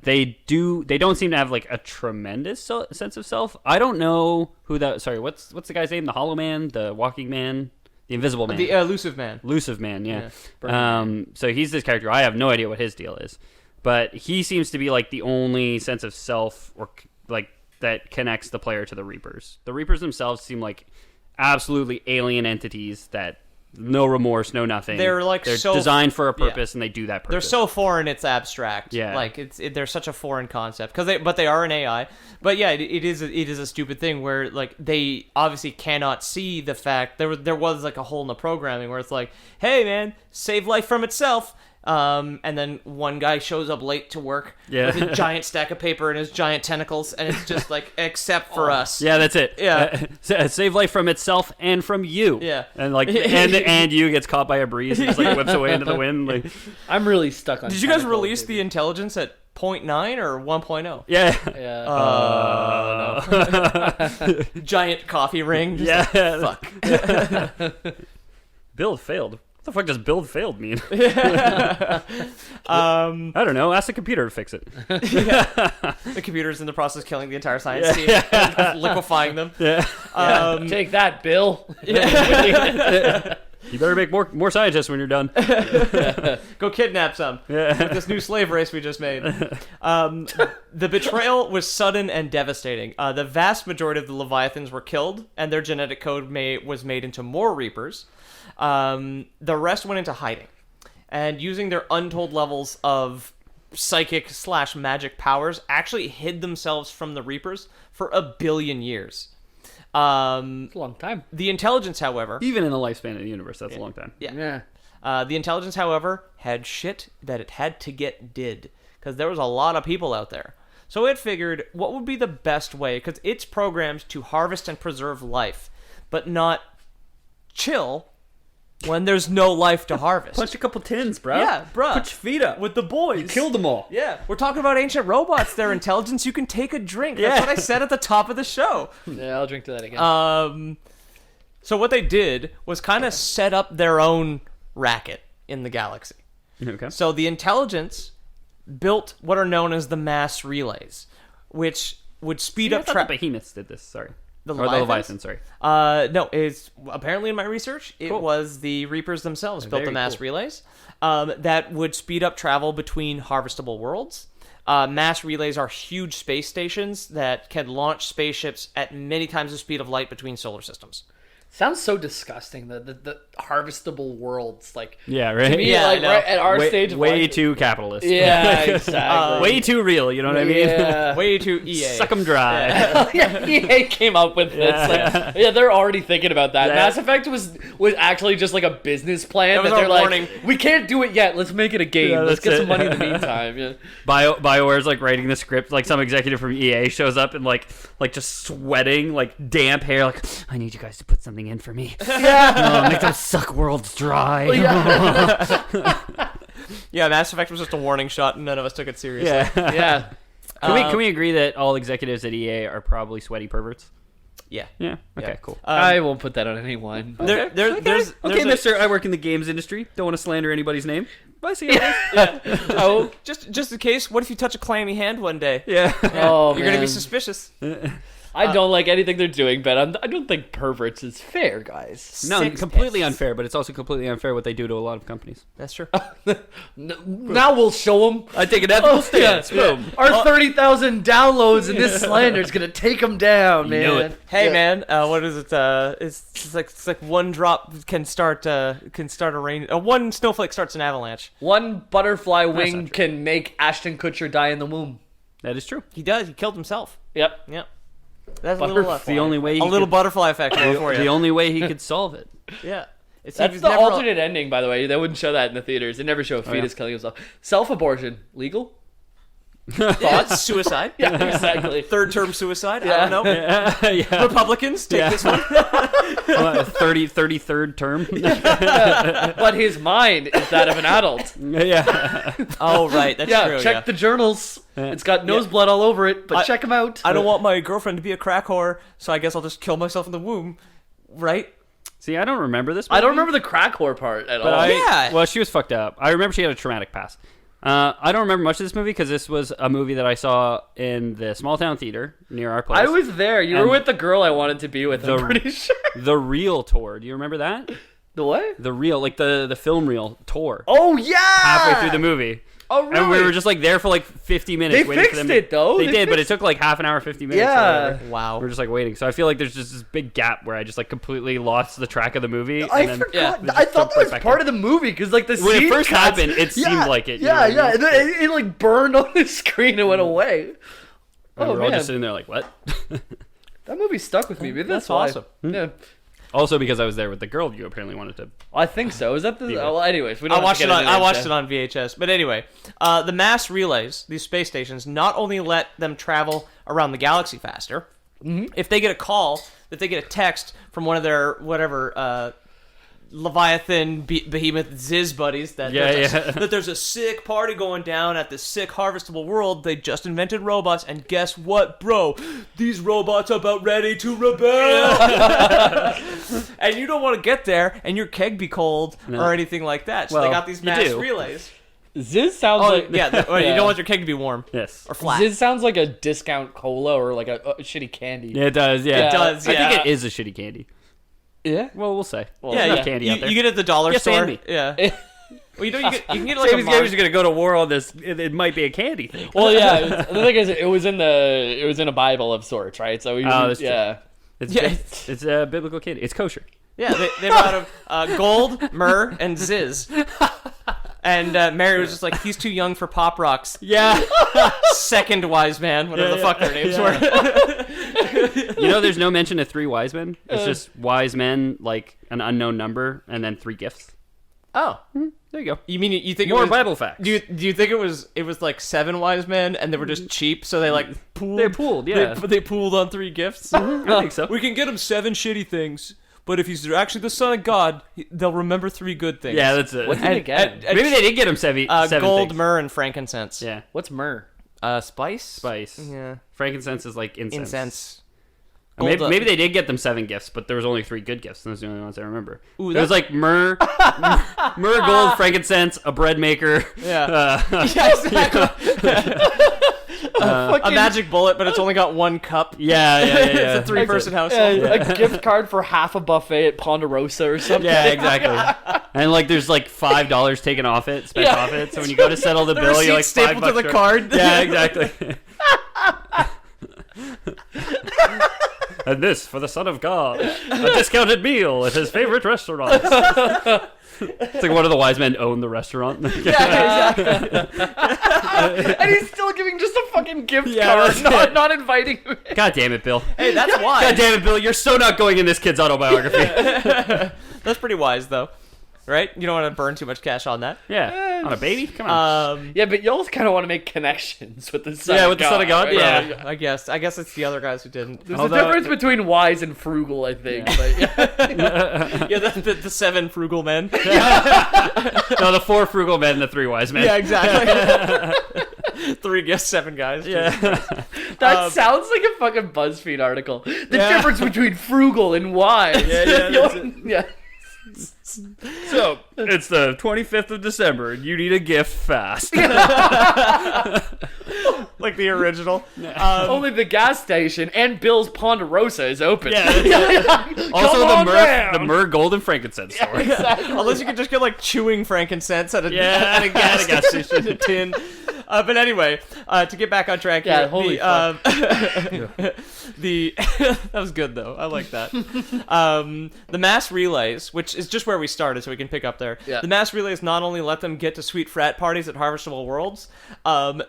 they don't seem to have like a tremendous sense of self. I don't know who that. Sorry, what's the guy's name? The Hollow Man, the Walking Man, the Invisible Man, The elusive man. Elusive Man. Yeah. So he's this character. I have no idea what his deal is, but he seems to be like the only sense of self or like that connects the player to the Reapers. The Reapers themselves seem like absolutely alien entities that. No remorse, no nothing. They're so designed for a purpose, and they do that purpose. They're so foreign, it's abstract. Yeah. Like they're such a foreign concept but they are an AI. But yeah, it is a stupid thing where like they obviously cannot see the fact there was like a hole in the programming where it's like, hey man, save life from itself. And then one guy shows up late to work with a giant stack of paper and his giant tentacles, and it's just like, except for us. Yeah, that's it. Yeah. Save life from itself and from you. Yeah. And like and you gets caught by a breeze and just like whips away into the wind. Like I'm really stuck on. Did you guys tentacles, release baby. the intelligence at 0.9 or 1.0? yeah. Yeah. Giant coffee ring. Just Yeah. like, fuck. Bill failed. What the fuck does build failed mean? Um, I don't know. Ask the computer to fix it. the computer's in the process of killing the entire science team, liquefying them. Yeah. Take that, Bill. You better make more scientists when you're done. Go kidnap some with this new slave race we just made. The betrayal was sudden and devastating. The vast majority of the Leviathans were killed, and their genetic code was made into more Reapers. The rest went into hiding, and using their untold levels of psychic/magic powers, actually hid themselves from the Reapers for 1 billion years. It's a long time. The intelligence, however... Even in the lifespan of the universe, that's a long time. Yeah. The intelligence, however, had shit that it had to get did, because there was a lot of people out there. So it figured, what would be the best way, because it's programmed to harvest and preserve life, but not chill when there's no life to harvest. Punch a couple tins, bro. Yeah, bro. Put your feet up. With the boys. You killed them all. Yeah, we're talking about ancient robots. Their intelligence, you can take a drink. That's what I said at the top of the show. Yeah, I'll drink to that again. So what they did was kind of set up their own racket in the galaxy. Okay. So the intelligence built what are known as the mass relays, which would speed up the travel. behemoths did this. Sorry. The Or the Leviathan, sorry. No, it's apparently in my research, it Cool. was the Reapers themselves built the Very mass cool. relays that would speed up travel between harvestable worlds. Mass relays are huge space stations that can launch spaceships at many times the speed of light between solar systems. Sounds so disgusting. The harvestable worlds, like Yeah, right? to me, Yeah, I like know. right at our stage of way life, too capitalist. Yeah, exactly. Way too real, you know what I mean? Yeah. Way too EA. Suck them dry. Yeah, EA came up with this. Like, yeah, they're already thinking about that. Yeah. Mass Effect was actually just like a business plan That was that they're our like, warning. we can't do it yet. Let's make it a game. Yeah, Let's that's get some it. money in the meantime. Yeah. BioWare's like writing the script, like some executive from EA shows up and like just sweating, like damp hair, like I need you guys to put something in for me. Yeah. Make those suck worlds dry. Yeah, Mass Effect was just a warning shot, and none of us took it seriously. Yeah. Yeah. Can we agree that all executives at EA are probably sweaty perverts? Yeah. Yeah. Okay. Yeah. Cool. I won't put that on anyone. There's Okay, a- Mister. I work in the games industry. Don't want to slander anybody's name. But I see how it is. Oh, just in case. What if you touch a clammy hand one day? Yeah. Oh, You're gonna be man. suspicious. I don't like anything they're doing, but I don't think perverts is fair, guys. No, Six completely piss. unfair, but it's also completely unfair what they do to a lot of companies. That's true. Now we'll show them. I take an ethical stance. Boom. Our 30,000 downloads in this slander is gonna take them down, man. knew it. Hey Yeah. man, what is it? It's like one drop can start a rain. One snowflake starts an avalanche. One butterfly wing not can make Ashton Kutcher die in the womb. That is true. He does. He killed himself. Yep. Yep. That's a Butterfly. little The only way he a little could, butterfly effect going for the you. only way he could solve it. Yeah. It's, That's he was the never- alternate ending, by the way. They wouldn't show that in the theaters. They never show a fetus killing himself. Self-abortion, legal? Yeah, it's suicide. Yeah, exactly. Third term suicide. Yeah. I don't know. Yeah. Republicans take this one. 33rd term. But his mind is that of an adult. Yeah. Oh right, that's Yeah, true. check the journals. It's got nose blood all over it, but check them out. I don't want my girlfriend to be a crack whore, so I guess I'll just kill myself in the womb. Right? See, I don't remember this. I don't movie, remember the crack whore part at But all. Yeah. Well, she was fucked up. I remember she had a traumatic past. I don't remember much of this movie because this was a movie that I saw in the small town theater near our place. I was there. You were And with the girl I wanted to be with, I'm the- pretty sure. The Reel tour. Do you remember that? The what? The Reel, like the film reel tour. Oh, yeah! Halfway through the movie. Oh, really? And we were just like there for like 50 minutes. They waiting for fixed them it, though. They They did, but it fixed- took like half an hour, 50 minutes. Yeah. Or whatever. Wow. We're just like waiting. So I feel like there's just this big gap where I just like completely lost the track of the movie. I and then forgot. we just I thought jumped that was right back part in. of the movie because, like, the When it scene first cuts- happened, it seemed like it, you know Yeah, what I yeah. mean? And then it like burned on the screen and went away. And Oh we're all man, just sitting there like, what? that movie stuck with me. Maybe that's That's why. awesome. Yeah, Also because I was there with the girl you apparently wanted to. I think so. Is that the? Yeah. Well, anyways, we don't. I watched have it to on get into I watched that. it on VHS. But anyway, the mass relays, these space stations, not only let them travel around the galaxy faster. If they get a call, if they get a text from one of their whatever Leviathan behemoth Ziz buddies that that there's a sick party going down at this sick harvestable world. They just invented robots, and guess what, bro? These robots are about ready to rebel. And you don't want to get there, and your keg be cold or anything like that. So they got these mass relays. Ziz sounds like... You don't want your keg to be warm. Yes. Or flat. Ziz sounds like a discount cola or like a shitty candy. Yeah, it does. Yeah, it does. I think it is a shitty candy. Yeah? Well, we'll say. Well, candy out there. You get it at the dollar store. Sandy. Yeah. Well, you can get like Sammy's Gamers are gonna go to war on this. It might be a candy thing. Well, yeah. The thing is, it was in a Bible of sorts, right? So that's yeah. It's a biblical candy. It's kosher. Yeah, they were out of gold, myrrh, and ziz. And Mary was just like, he's too young for Pop Rocks. Yeah. Second wise man, whatever the fuck their names were. There's no mention of 3 wise men. It's just wise men, like an unknown number, and then 3 gifts. Oh. There you go. You mean you think more it was, Bible facts? Do you think it was like 7 wise men and they were just cheap, so they like pooled? They pooled, yeah. They pooled on 3 gifts. I think so. We can get him 7 shitty things, but if he's actually the son of God, they'll remember 3 good things. Yeah, that's it. What did they get? Maybe they did get him 7 gold, things. myrrh, and frankincense. Yeah. What's myrrh? Spice. Spice. Yeah. Frankincense is like incense. Incense. Maybe they did get them 7 gifts, but there was only 3 good gifts. Those are the only ones I remember. Ooh, it was like myrrh, gold, frankincense, a bread maker. Yeah. Yeah, exactly. A magic bullet, but it's only got 1 cup. Yeah. It's a 3-person household. A gift card for half a buffet at Ponderosa or something. Yeah, exactly. And like, there's like $5 taken off it, spent off it. So when you go to settle the bill, you're like stapled to the card. Yeah, exactly. And this for the Son of God, a discounted meal at his favorite restaurant. It's like one of the wise men own the restaurant. Yeah, exactly. And he's still giving just a fucking gift card, not inviting him. God damn it, Bill. Hey, that's wise. God damn it, Bill. You're so not going in this kid's autobiography. That's pretty wise, though. Right? You don't want to burn too much cash on that. Yeah. On a baby? Come on. Yeah, but you also kind of want to make connections with the Son of God. Yeah, with the Son of God? Right? Yeah. I guess it's the other guys who didn't. There's a difference between wise and frugal, I think. Yeah, but yeah the 7 frugal men. No, the 4 frugal men and the 3 wise men. Yeah, exactly. 3 gifts, 7 guys. Yeah. That sounds like a fucking BuzzFeed article. The difference between frugal and wise. Yeah. So, it's the 25th of December, and you need a gift fast. Like the original. Only the gas station and Bill's Ponderosa is open. Yeah. Also, the myrrh, gold, and frankincense store. Exactly. Unless you can just get like chewing frankincense at a gas station. In a tin. But anyway, to get back on track. Yeah, here, holy fuck. That was good though. I like that. The mass relays, which is just where we started, so we can pick up there. Yeah. The mass relays not only let them get to sweet frat parties at Harvestable Worlds,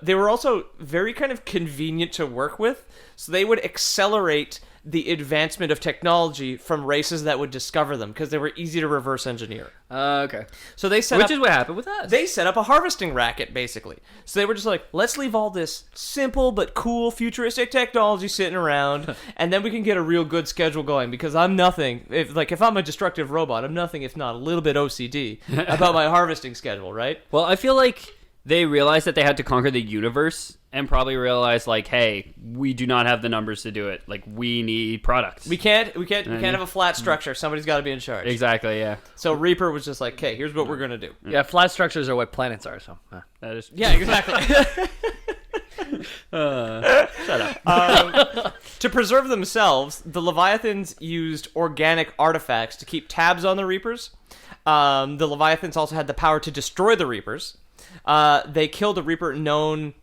they were also very kind of convenient to work with. So they would accelerate the advancement of technology from races that would discover them because they were easy to reverse engineer. Okay. So they set Which up, is what happened with us. They set up a harvesting racket, basically. So they were just like, let's leave all this simple but cool futuristic technology sitting around, and then we can get a real good schedule going, because I'm nothing, if I'm a destructive robot, I'm nothing if not a little bit OCD about my harvesting schedule, right? Well, I feel like they realized that they had to conquer the universe and probably realized, like, hey, we do not have the numbers to do it. Like, we need products. We can't have a flat structure. Somebody's got to be in charge. Exactly, yeah. So Reaper was just like, okay, here's what we're going to do. Yeah, flat structures are what planets are, so. That is... Yeah, exactly. Shut up. To preserve themselves, the Leviathans used organic artifacts to keep tabs on the Reapers. The Leviathans also had the power to destroy the Reapers. They killed a Reaper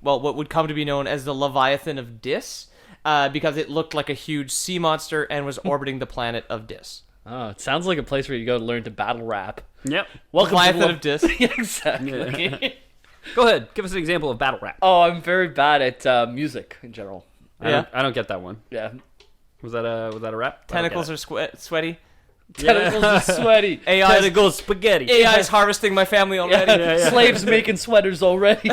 what would come to be known as the Leviathan of Dis, because it looked like a huge sea monster and was orbiting the planet of Dis. Oh, it sounds like a place where you go to learn to battle rap. Yep. Welcome Leviathan to of Dis. Exactly. Yeah. Go ahead. Give us an example of battle rap. Oh, I'm very bad at music in general. I don't get that one. Yeah. Was that a rap? Tentacles are sweaty. Tentacles are sweaty. Tentacles spaghetti. AI's harvesting my family already. Yeah. Slaves making sweaters already.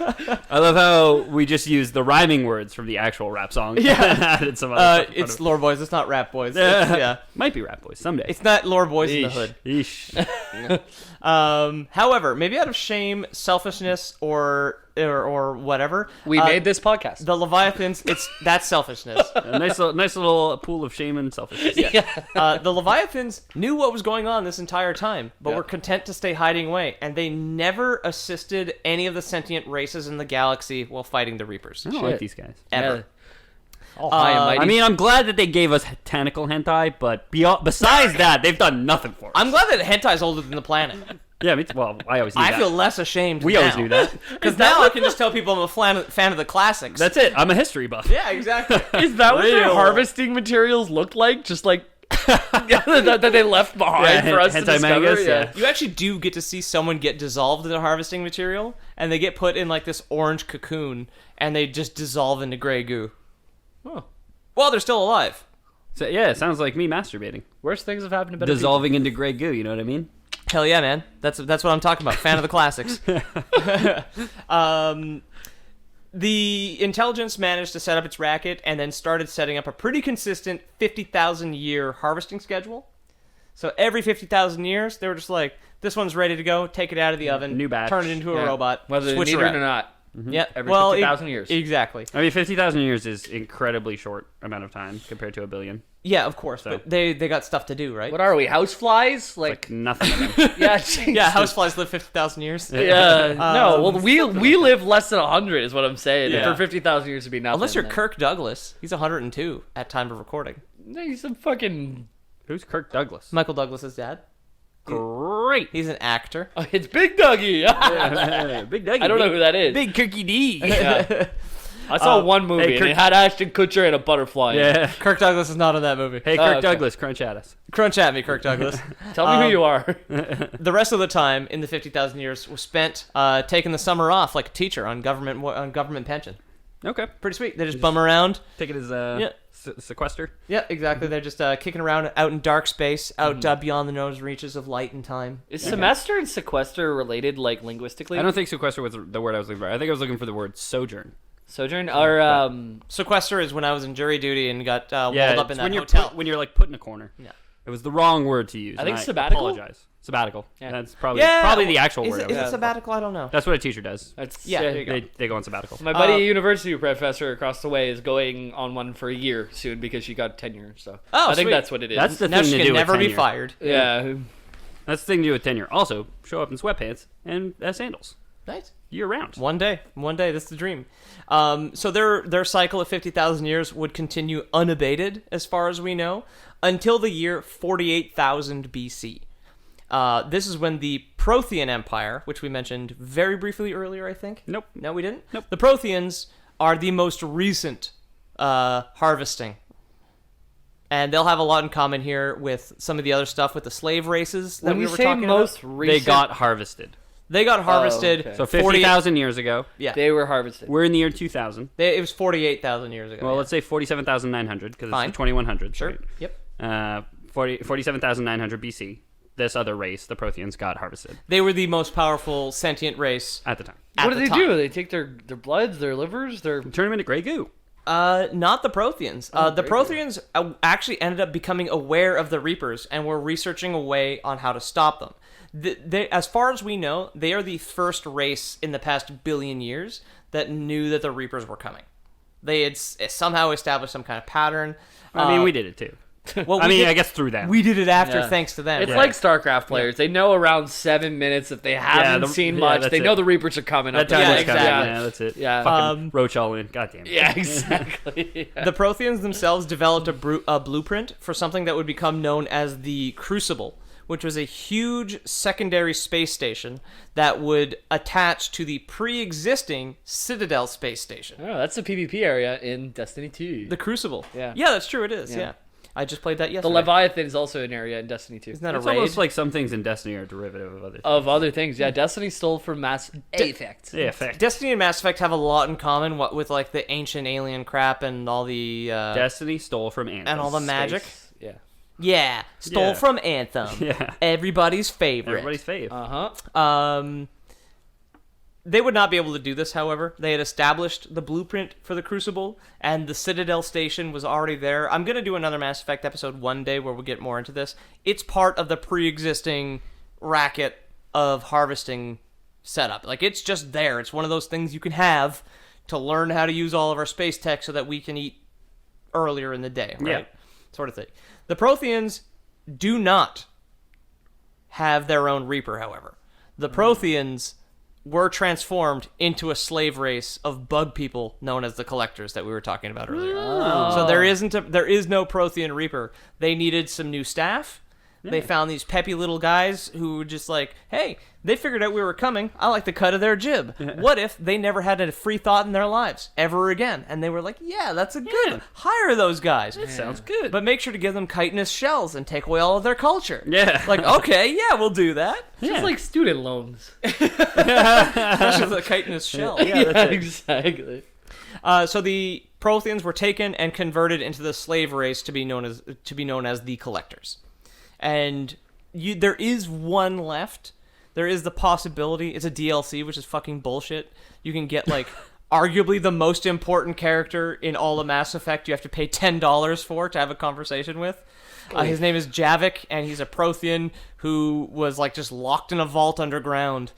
I love how we just used the rhyming words from the actual rap song. Yeah. Added some other stuff in front It's of Lore Boys. It's not Rap Boys. it. Yeah. Might be Rap Boys someday. It's not Lore Boys in the hood. Yeesh. However, maybe out of shame, selfishness, or whatever, We made this podcast. the Leviathans. That's selfishness. A nice little pool of shame and selfishness. The Leviathans knew what was going on this entire time, but Yeah. were content to stay hiding away, and they never assisted any of the sentient races in the galaxy while fighting the Reapers. I don't like these guys. Ever. Yeah. All high and mighty. I mean, I'm glad that they gave us tentacle hentai, but besides that, they've done nothing for us. I'm glad that hentai's older than the planet. Yeah, well, I always knew I that. feel less ashamed. We always knew that. Because now I can just tell people I'm a fan of the classics. That's it. I'm a history buff. Yeah, exactly. Is that what their Real. harvesting materials look like? Just like that they left behind Yeah, for us to hentai discover? mangas, yeah. You actually do get to see someone get dissolved in the harvesting material, and they get put in like this orange cocoon, and they just dissolve into gray goo. Oh. Well, they're still alive. So, yeah, it sounds like me masturbating. Worst things have happened to better Dissolving into gray goo, you know what I mean? Hell yeah, man. That's what I'm talking about. Fan of the classics. The intelligence managed to set up its racket and then started setting up a pretty consistent 50,000 year harvesting schedule. So every 50,000 years, they were just like, this one's ready to go. Take it out of the oven. New batch. Turn it into a Yeah. robot. Whether they switch need it around. or not. Yeah. Every well, 50,000 years. Exactly. I mean, 50,000 years is incredibly short amount of time compared to a billion. Yeah, of course. So- But they got stuff to do, right? What are we, houseflies? Like nothing of them. yeah, Yeah, houseflies live 50,000 years. Yeah, no. Well, we live less than 100 is what I'm saying. Yeah. For 50,000 years to be nothing. Unless you're then- Kirk Douglas. He's 102 at time of recording. No, he's some fucking. Who's Kirk Douglas? Michael Douglas's dad. Great. He's an actor. Oh, it's Big Dougie. Big Dougie. I don't know who that is. Big Kirky D. Yeah. I saw one movie hey, and Kirk- it had Ashton Kutcher and a butterfly. in it. Yeah. Kirk Douglas is not in that movie. Hey, Kirk okay. Douglas, crunch at us. Crunch at me, Kirk Douglas. Tell me who you are. The rest of the time in the 50,000 years was spent taking the summer off like a teacher on government pension. Okay. Pretty sweet. They just bum around. Take it as Yeah. sequester. Yeah, exactly. They're just kicking around out in dark space, out beyond the nose reaches of light and time. Is semester and sequester related, like, linguistically? I don't think sequester was the word I was looking for. I think I was looking for the word sojourn. Sojourn? Or, Sequester is when I was in jury duty and got walled Yeah, up in it's that when you're hotel. when you're like put in a corner. Yeah. It was the wrong word to use. I and think sabbatical? Apologize. Sabbatical. Yeah. That's probably the actual is word. It, is it sabbatical? I don't know. That's what a teacher does. that's, Yeah, there you go. They go on sabbatical. My buddy, university professor across the way, is going on one for a year soon because she got tenure. So Oh, I think sweet. that's what it is. That's the Now thing she to can do never with be tenure. fired. yeah. That's the thing to do with tenure. Also, show up in sweatpants and sandals Nice. year round. One day, that's the dream. So their cycle of 50,000 years would continue unabated, as far as we know, until the year 48,000 BC. This is when the Prothean Empire, which we mentioned very briefly earlier, I think. Nope. No, we didn't. Nope. The Protheans are the most recent harvesting. And they'll have a lot in common here with some of the other stuff with the slave races that When we you were say talking most about. recent, They got harvested. They got harvested. okay. So 40 50,000 years ago. Yeah. they were harvested. We're in the year 2000. It was 48,000 years ago. Well, yeah. let's say 47,900 because Fine. it's 2100. Sure. Right? Yep. 47,900 BC. This other race, the Protheans, got harvested They were the most powerful sentient race. at the time. At What do the they time. do? They take their bloods, their livers, their. Turn them into gray goo. Not the Protheans. The Protheans actually ended up becoming aware of the Reapers and were researching a way on how to stop them. As far as we know, they are the first race in the past billion years that knew that the Reapers were coming. They had somehow established some kind of pattern. I mean, we did it too. Well, I we mean, did- I guess through them. we did it after, Yeah. thanks to them. It's Yeah. like StarCraft players. They know around 7 minutes if they haven't seen much. that's They it. know the Reapers are coming that up. time Yeah, was coming. exactly. Yeah, that's it. Yeah. Fucking roach all in. God damn it. Yeah, exactly. The Protheans themselves developed a blueprint for something that would become known as the Crucible, which was a huge secondary space station that would attach to the pre-existing Citadel space station. Oh, that's the PvP area in Destiny 2. The Crucible. Yeah. Yeah, that's true. It is. Yeah. Yeah. I just played that The yesterday. Leviathan is also an area in Destiny 2. Isn't that It's a raid? almost like some things in Destiny are derivative of other things. Of other things, yeah. Destiny stole from Mass Effect. Yeah, fact. Destiny and Mass Effect have a lot in common. What with like the ancient alien crap and all the Destiny stole from Anthem. and all the magic. Space. Yeah. Yeah, stole Yeah. from Anthem. Yeah. Everybody's favorite. Everybody's fave. Uh-huh. They would not be able to do this, however. They had established the blueprint for the Crucible, and the Citadel Station was already there. I'm going to do another Mass Effect episode one day where we'll get more into this. It's part of the pre-existing racket of harvesting setup. Like, it's just there. It's one of those things you can have to learn how to use all of our space tech so that we can eat earlier in the day, right? Yeah. Sort of thing. The Protheans do not have their own Reaper, however. The Protheans were transformed into a slave race of bug people known as the Collectors that we were talking about earlier. So there is no Prothean Reaper. They needed some new staff. They found these peppy little guys who were just like, hey, they figured out we were coming. I like the cut of their jib. What if they never had a free thought in their lives ever again? And they were like, yeah, that's a good. Hire those guys. That sounds good. But make sure to give them chitinous shells and take away all of their culture. Yeah. Like, okay, yeah, we'll do that. Just like student loans. Especially with a chitinous shell. Yeah, that's it. Exactly. So the Protheans were taken and converted into the slave race to be known as the Collectors. And there is one left. There is the possibility. It's a DLC, which is fucking bullshit. You can get, like, arguably the most important character in all of Mass Effect. You have to pay $10 for to have a conversation with. His name is Javik, and he's a Prothean who was, like, just locked in a vault underground.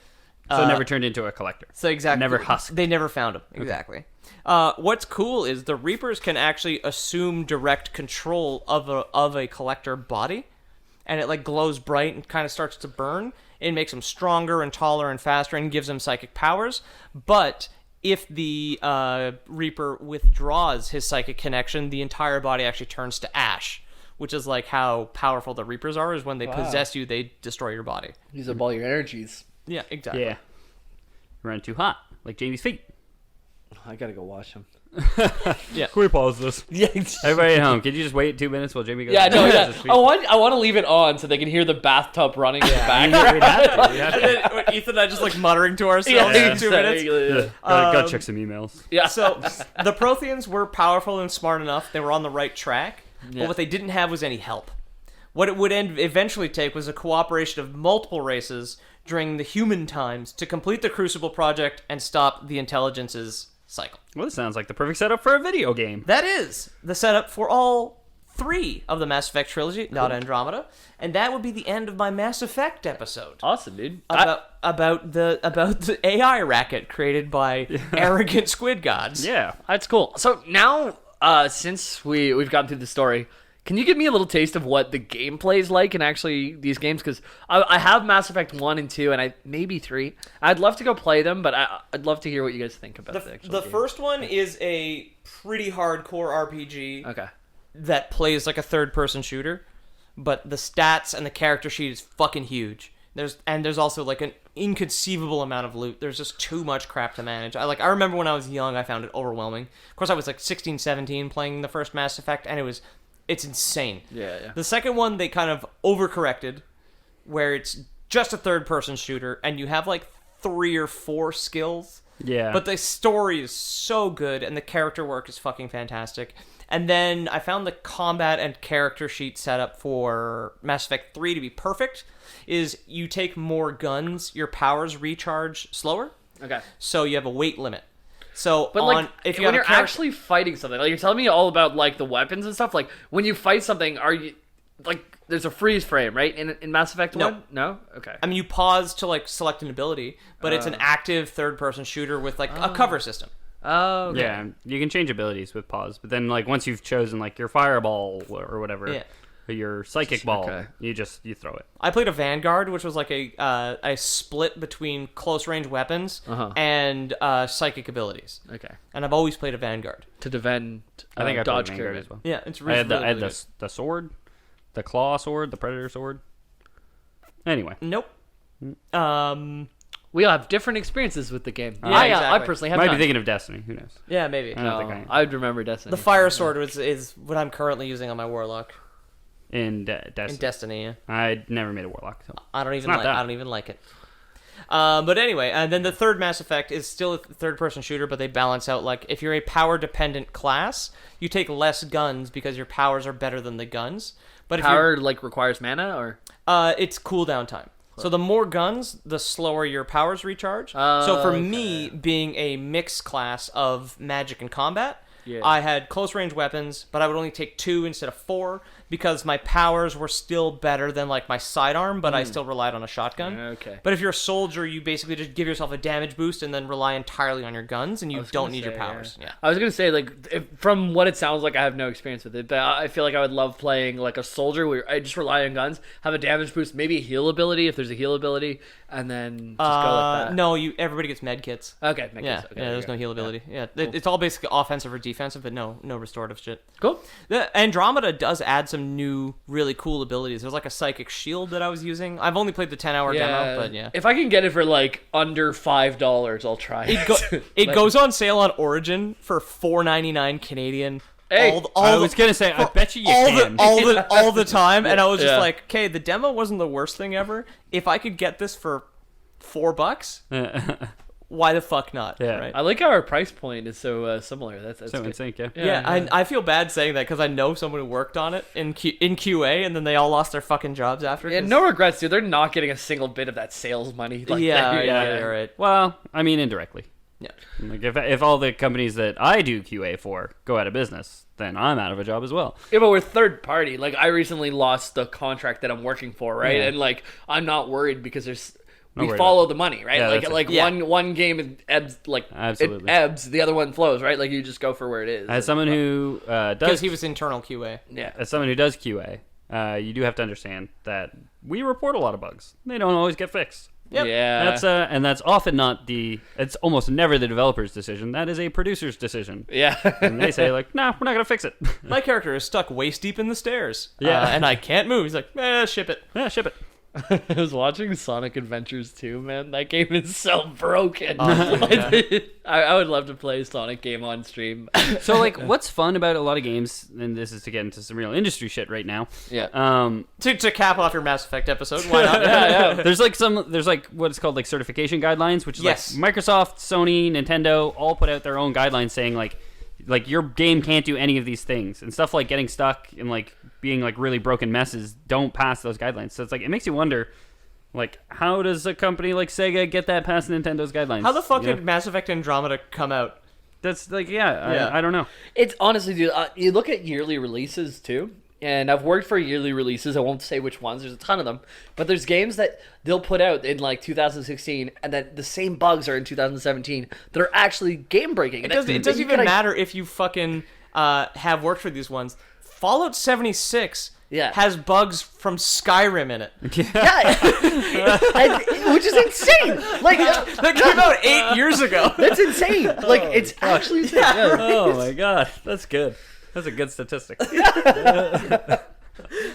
So never turned into a collector. So exactly. Never husked. They never found him. Exactly. What's cool is the Reapers can actually assume direct control of a collector body. And it, like, glows bright and kind of starts to burn. It makes him stronger and taller and faster and gives him psychic powers. But if the Reaper withdraws his psychic connection, the entire body actually turns to ash, which is, like, how powerful the Reapers are, is when they possess you, they destroy your body. Use up all your energies. Yeah, exactly. Yeah. Run too hot, like Jamie's feet. I gotta go wash them. Can we pause this? Yeah. Everybody at home, can you just wait 2 minutes while Jamie goes? Yeah, no, yeah. Just I want to leave it on so they can hear the bathtub running in the back. We'd have to. And then Ethan and I just, like, muttering to ourselves Yeah, in 2 minutes. Yeah. Gotta check some emails. Yeah. So the Protheans were powerful and smart enough. They were on the right track. Yeah. But what they didn't have was any help. What it would eventually take was a cooperation of multiple races during the human times to complete the Crucible project and stop the Intelligence's cycle. Well, this sounds like the perfect setup for a video game. That is the setup for all 3 of the Mass Effect trilogy, not Andromeda, and that would be the end of my Mass Effect episode. Awesome, dude. About the AI racket created by arrogant squid gods. Yeah. That's cool. So now, since we've gotten through the story, can you give me a little taste of what the gameplay is like in actually these games? Because I have Mass Effect 1 and 2, and maybe 3. I'd love to go play them, but I'd love to hear what you guys think about the actual game. first one is a pretty hardcore RPG Okay. that plays like a third-person shooter, but the stats and the character sheet is fucking huge. There's also, like, an inconceivable amount of loot. There's just too much crap to manage. I remember when I was young, I found it overwhelming. Of course, I was like 16, 17 playing the first Mass Effect, and it's insane. Yeah. The second one, they kind of overcorrected, where it's just a third-person shooter, and you have, like, 3 or 4 skills. Yeah. But the story is so good, and the character work is fucking fantastic. And then I found the combat and character sheet setup for Mass Effect 3 to be perfect, is you take more guns, your powers recharge slower, Okay. so you have a weight limit. So But if you when have you're a character, actually fighting something, like you're telling me all about like the weapons and stuff. Like when you fight something, are you like there's a freeze frame, right? In Mass Effect 1? No? Okay. I mean, you pause to, like, select an ability, but it's an active third-person shooter with, like, a cover system. Oh, okay. Yeah, you can change abilities with pause, but then, like, once you've chosen, like, your fireball or whatever, Yeah. or your psychic ball, Okay. you throw it. I played a Vanguard, which was like a split between close-range weapons and psychic abilities. Okay. And I've always played a Vanguard. To defend I think I dodge played Vanguard carry. as well. Yeah, it's I really, had the, really, I had really the sword, the claw sword, the predator sword. Anyway. good. Nope. We all have different experiences with the game. Yeah, I exactly. personally have Might none. be thinking of Destiny. Who knows? Yeah, maybe. I don't think I am. I'd remember Destiny. The Fire Sword is what I'm currently using on my Warlock In Destiny. in Destiny. Yeah. I never made a warlock. So. I don't even not like. that. I don't even like it. But anyway, and then the third Mass Effect is still a third-person shooter, but they balance out, like, if you're a power-dependent class, you take less guns because your powers are better than the guns. But if Power like requires mana or it's cooldown time. So the more guns, the slower your powers recharge. Oh, so for okay. me, being a mixed class of magic and combat, Yeah. I had close range weapons, but I would only take 2 instead of 4 because my powers were still better than like my sidearm, but I still relied on a shotgun. Okay. But if you're a soldier, you basically just give yourself a damage boost and then rely entirely on your guns, and you don't need your powers. Yeah. I was gonna say, like, from what it sounds like, I have no experience with it, but I feel like I would love playing like a soldier where I just rely on guns, have a damage boost, maybe a heal ability if there's a heal ability, and then just go like that. No, everybody gets med kits. Okay. Yeah, there's no heal ability. Yeah, it's all basically offensive or defensive, but no restorative shit. Cool. The Andromeda does add some new, really cool abilities. There's like a psychic shield that I was using. I've only played the 10-hour demo, but yeah. If I can get it for like under $5, I'll try it. It goes on sale on Origin for $4.99 Canadian. Hey, I was gonna say, I bet you can. All the time, and I was just Yeah. like, okay, the demo wasn't the worst thing ever. If I could get this for $4, why the fuck not? Yeah. Right? I like how our price point is so similar. That's So good. in sync, yeah. Yeah, I feel bad saying that because I know someone who worked on it in QA, and then they all lost their fucking jobs after. Yeah, 'cause- no regrets, dude. They're not getting a single bit of that sales money. Like yeah, that. you're right. Well, I mean, indirectly. Yeah. Like if all the companies that I do QA for go out of business, then I'm out of a job as well. Yeah, but we're third party. Like, I recently lost the contract that I'm working for, right? Yeah. And like, I'm not worried because Not we worried follow the money, right? Yeah, like, that's it. like Yeah. one game ebbs, like Absolutely. it ebbs, the other one flows, right? Like, you just go for where it is. As someone who Because does, he was internal QA. Yeah. as someone who does QA, you do have to understand that we report a lot of bugs. They don't always get fixed. Yep. Yeah. That's often not it's almost never the developer's decision. That is a producer's decision. Yeah. And they say like, nah, we're not gonna fix it. My character is stuck waist deep in the stairs. Yeah. And I can't move. He's like, ship it. Yeah, ship it. I was watching Sonic Adventures 2, man. That game is so broken. yeah. I would love to play a Sonic game on stream. So like, what's fun about a lot of games, and this is to get into some real industry shit right now. Yeah. To cap off your Mass Effect episode, why not? Yeah. There's like what's called like certification guidelines, which is Yes. like Microsoft, Sony, Nintendo all put out their own guidelines saying like your game can't do any of these things, and stuff like getting stuck and like being like really broken messes don't pass those guidelines. So it's like, it makes you wonder, like, how does a company like Sega get that past Nintendo's guidelines? How the fuck You know? did Mass Effect Andromeda come out? That's like, Yeah. I don't know. It's honestly, dude, you look at yearly releases too, and I've worked for yearly releases. I won't say which ones. There's a ton of them, but there's games that they'll put out in like 2016, and then the same bugs are in 2017 that are actually game breaking. It doesn't even matter if you fucking have worked for these ones. Fallout 76 Yeah. has bugs from Skyrim in it. Yeah, which is insane. Like That came out 8 years ago. that's insane. Like it's actually insane. Yeah. Oh my god, that's good. That's a good statistic.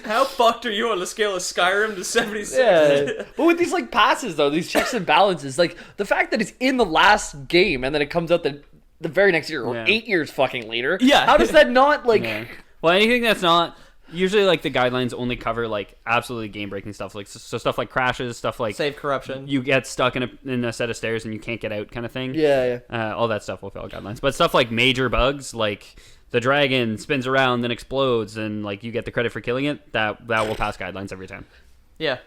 How fucked are you on the scale of Skyrim to 76? Yeah. But with these like passes though, these checks and balances, like the fact that it's in the last game and then it comes out the very next year or Yeah. 8 years fucking later. Yeah. How does that not like? Yeah. Well, anything that's not usually like the guidelines only cover like absolutely game breaking stuff, like so stuff like crashes, stuff like Save corruption. you get stuck in a set of stairs and you can't get out, kind of thing. Yeah. All that stuff will fail guidelines. But stuff like major bugs, like the dragon spins around then explodes, and like you get the credit for killing it, that will pass guidelines every time. Yeah.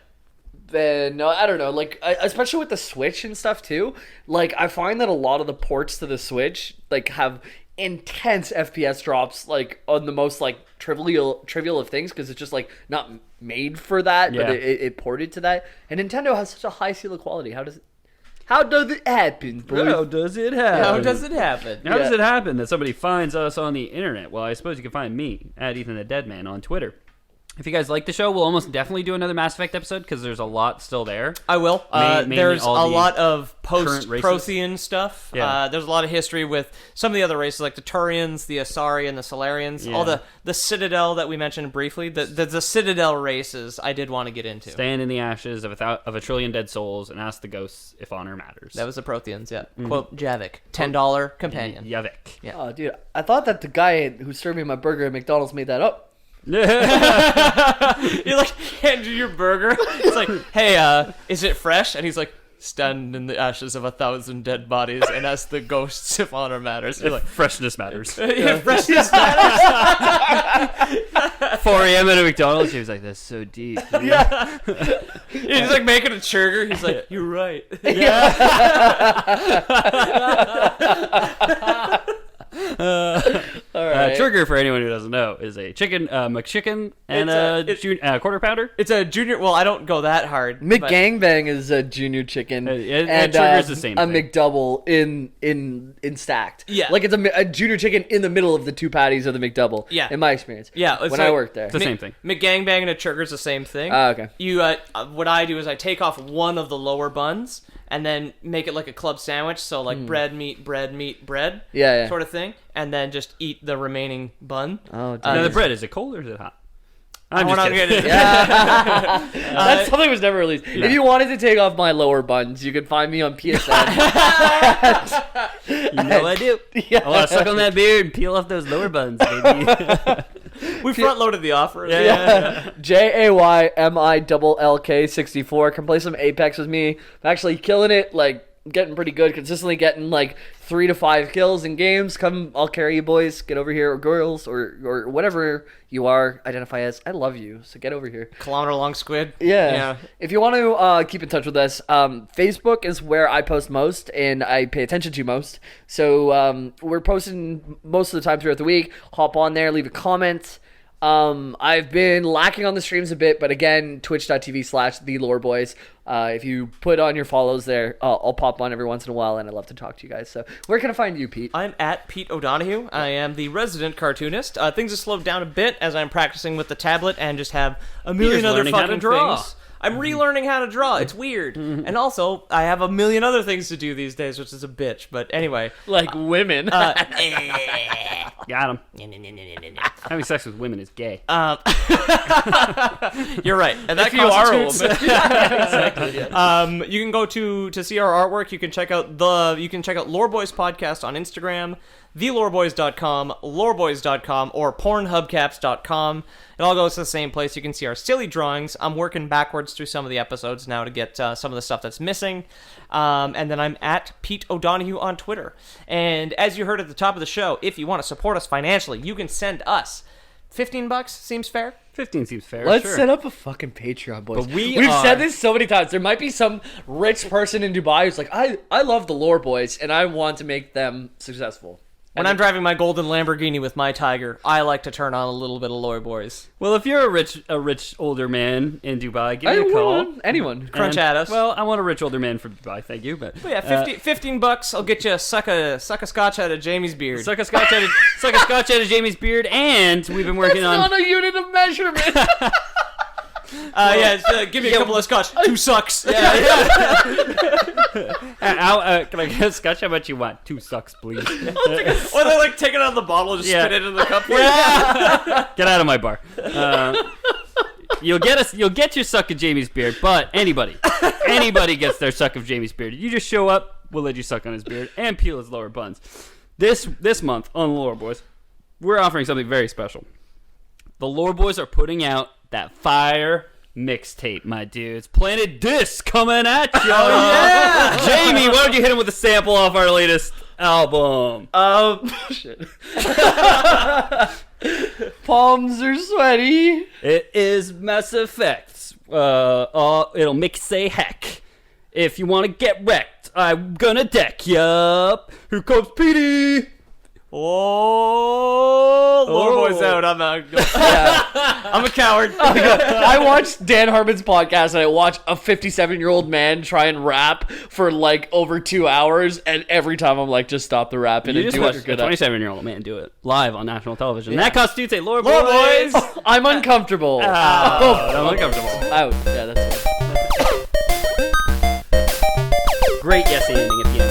Then no, I don't know. Like especially with the Switch and stuff too. Like I find that a lot of the ports to the Switch like have intense FPS drops, like on the most like trivial of things, because it's just like not made for that, Yeah. but it ported to that. And Nintendo has such a high seal of quality. How does it happen, boys? How does it happen? How does it happen? How does Yeah. it happen that somebody finds us on the internet? Well, I suppose you can find me at Ethan the Deadman on Twitter. If you guys like the show, we'll almost definitely do another Mass Effect episode because there's a lot still there. I will. Mainly There's all a the lot of current races. post-Prothean stuff. Yeah. There's a lot of history with some of the other races, like the Turians, the Asari, and the Solarians. Yeah. All the Citadel that we mentioned briefly. The Citadel races I did want to get into. Stand in the ashes of a trillion dead souls and ask the ghosts if honor matters. That was the Protheans, yeah. Mm-hmm. Quote, Javik, $10 companion. Yavik. Yeah. Oh, dude, I thought that the guy who served me my burger at McDonald's made that up. You like hand you your burger. It's like, hey, is it fresh? And he's like, stand in the ashes of 1,000 dead bodies, and as the ghosts of honor matters. You're like, Freshness matters. freshness matters. 4 a.m. at a McDonald's. He was like, "That's so deep." Dude. He's like making a churger. He's like, "You're right." All right. Trigger, for anyone who doesn't know, is a chicken, McChicken, and a quarter pounder. It's a junior. Well, I don't go that hard. but- McGangbang is a junior chicken, and Trigger's the same a thing. McDouble in stacked. Yeah. like it's a junior chicken in the middle of the 2 patties of the McDouble. Yeah. in my experience. Yeah, it's when like- I worked there. It's the same thing. McGangbang and a churger's the same thing. Okay. You, what I do is I take off one of the lower buns and then make it like a club sandwich. So like bread, meat, bread, Yeah. sort of thing, and then just eat the remaining bun. Oh, dude. Now, the bread, is it cold or is it hot? I'm We're just not kidding. gonna- That something was never released. If you wanted to take off my lower buns, you could find me on PSN. You know I do. Yeah. I want to suck on that beard and peel off those lower buns, baby. We front loaded the offer. Yeah. JAYMILLK64. Come play some Apex with me. I'm actually killing it. Like, getting pretty good. Consistently getting like 3 to 5 kills in games. Come, I'll carry you boys. Get over here, or girls, or whatever you are. Identify as. I love you. So get over here. Kilometer long squid. Yeah. If you want to keep in touch with us, Facebook is where I post most and I pay attention to most. So we're posting most of the time throughout the week. Hop on there, leave a comment. I've been lacking on the streams a bit, but again, twitch.tv/TheLoreBoys. If you put on your follows there, I'll pop on every once in a while, and I love to talk to you guys. So where can I find you, Pete? I'm at Pete O'Donohue. I am the resident cartoonist. Things have slowed down a bit as I'm practicing with the tablet and just have a million other learning how to fucking draw. things. I'm relearning how to draw. It's weird. And also, I have a million other things to do these days, which is a bitch. But anyway. Like women. Got him. Having sex with women is gay. You're right. And that If you are a constitutes... woman. Exactly. You can go to see our artwork. You can check out Loreboys podcast on Instagram, theloreboys.com, loreboys.com, or pornhubcaps.com. It all goes to the same place. You can see our silly drawings. I'm working backwards through some of the episodes now to get some of the stuff that's missing. And then I'm at Pete O'Donohue on Twitter. And as you heard at the top of the show, if you want to support us financially, you can send us $15. Seems fair? 15 seems fair. Let's sure. set up a fucking Patreon, boys. But We've are- said this so many times. There might be some rich person in Dubai who's like, I love the Lore Boys, and I want to make them successful. When I'm driving my golden Lamborghini with my Tiger, I like to turn on a little bit of Lore Boys. Well, if you're a rich older man in Dubai, give me a call. Anyone. Crunch at us. Well, I want a rich older man from Dubai, thank you. But Yeah, $15. I'll get you a suck a scotch out of Jamie's beard. suck a scotch out of Jamie's beard, and we've been working on. Not a unit of measurement. Give me a couple of scotch. 2 sucks. Can I get a scotch? How much you want? 2 sucks, please. Or they like take it out of the bottle and just Yeah. spit it in the cup. Get out of my bar. You'll get your suck of Jamie's beard, but anybody gets their suck of Jamie's beard. You just show up, we'll let you suck on his beard and peel his lower buns. This month on the Lore Boys, we're offering something very special. The Lore Boys are putting out that fire mixtape, my dudes. Planet Disc coming at you. Oh, yeah! Jamie, why don't you hit him with a sample off our latest album? Shit. Palms are sweaty. It is Mass Effect. It'll make you say heck. If you want to get wrecked, I'm gonna deck you up. Here comes Petey. Oh, Lore Boys out. I'm a coward. I watched Dan Harmon's podcast and I watched a 57-year-old man try and rap for like over 2 hours, and every time I'm like, just stop the rapping You and just do what watched you're a good at. 27-year-old man do it live on national television. That constitutes a Lore Lore Boys. Boys. I'm uncomfortable. I'm uncomfortable. Out. Yeah, that's it. Great yes ending at the end.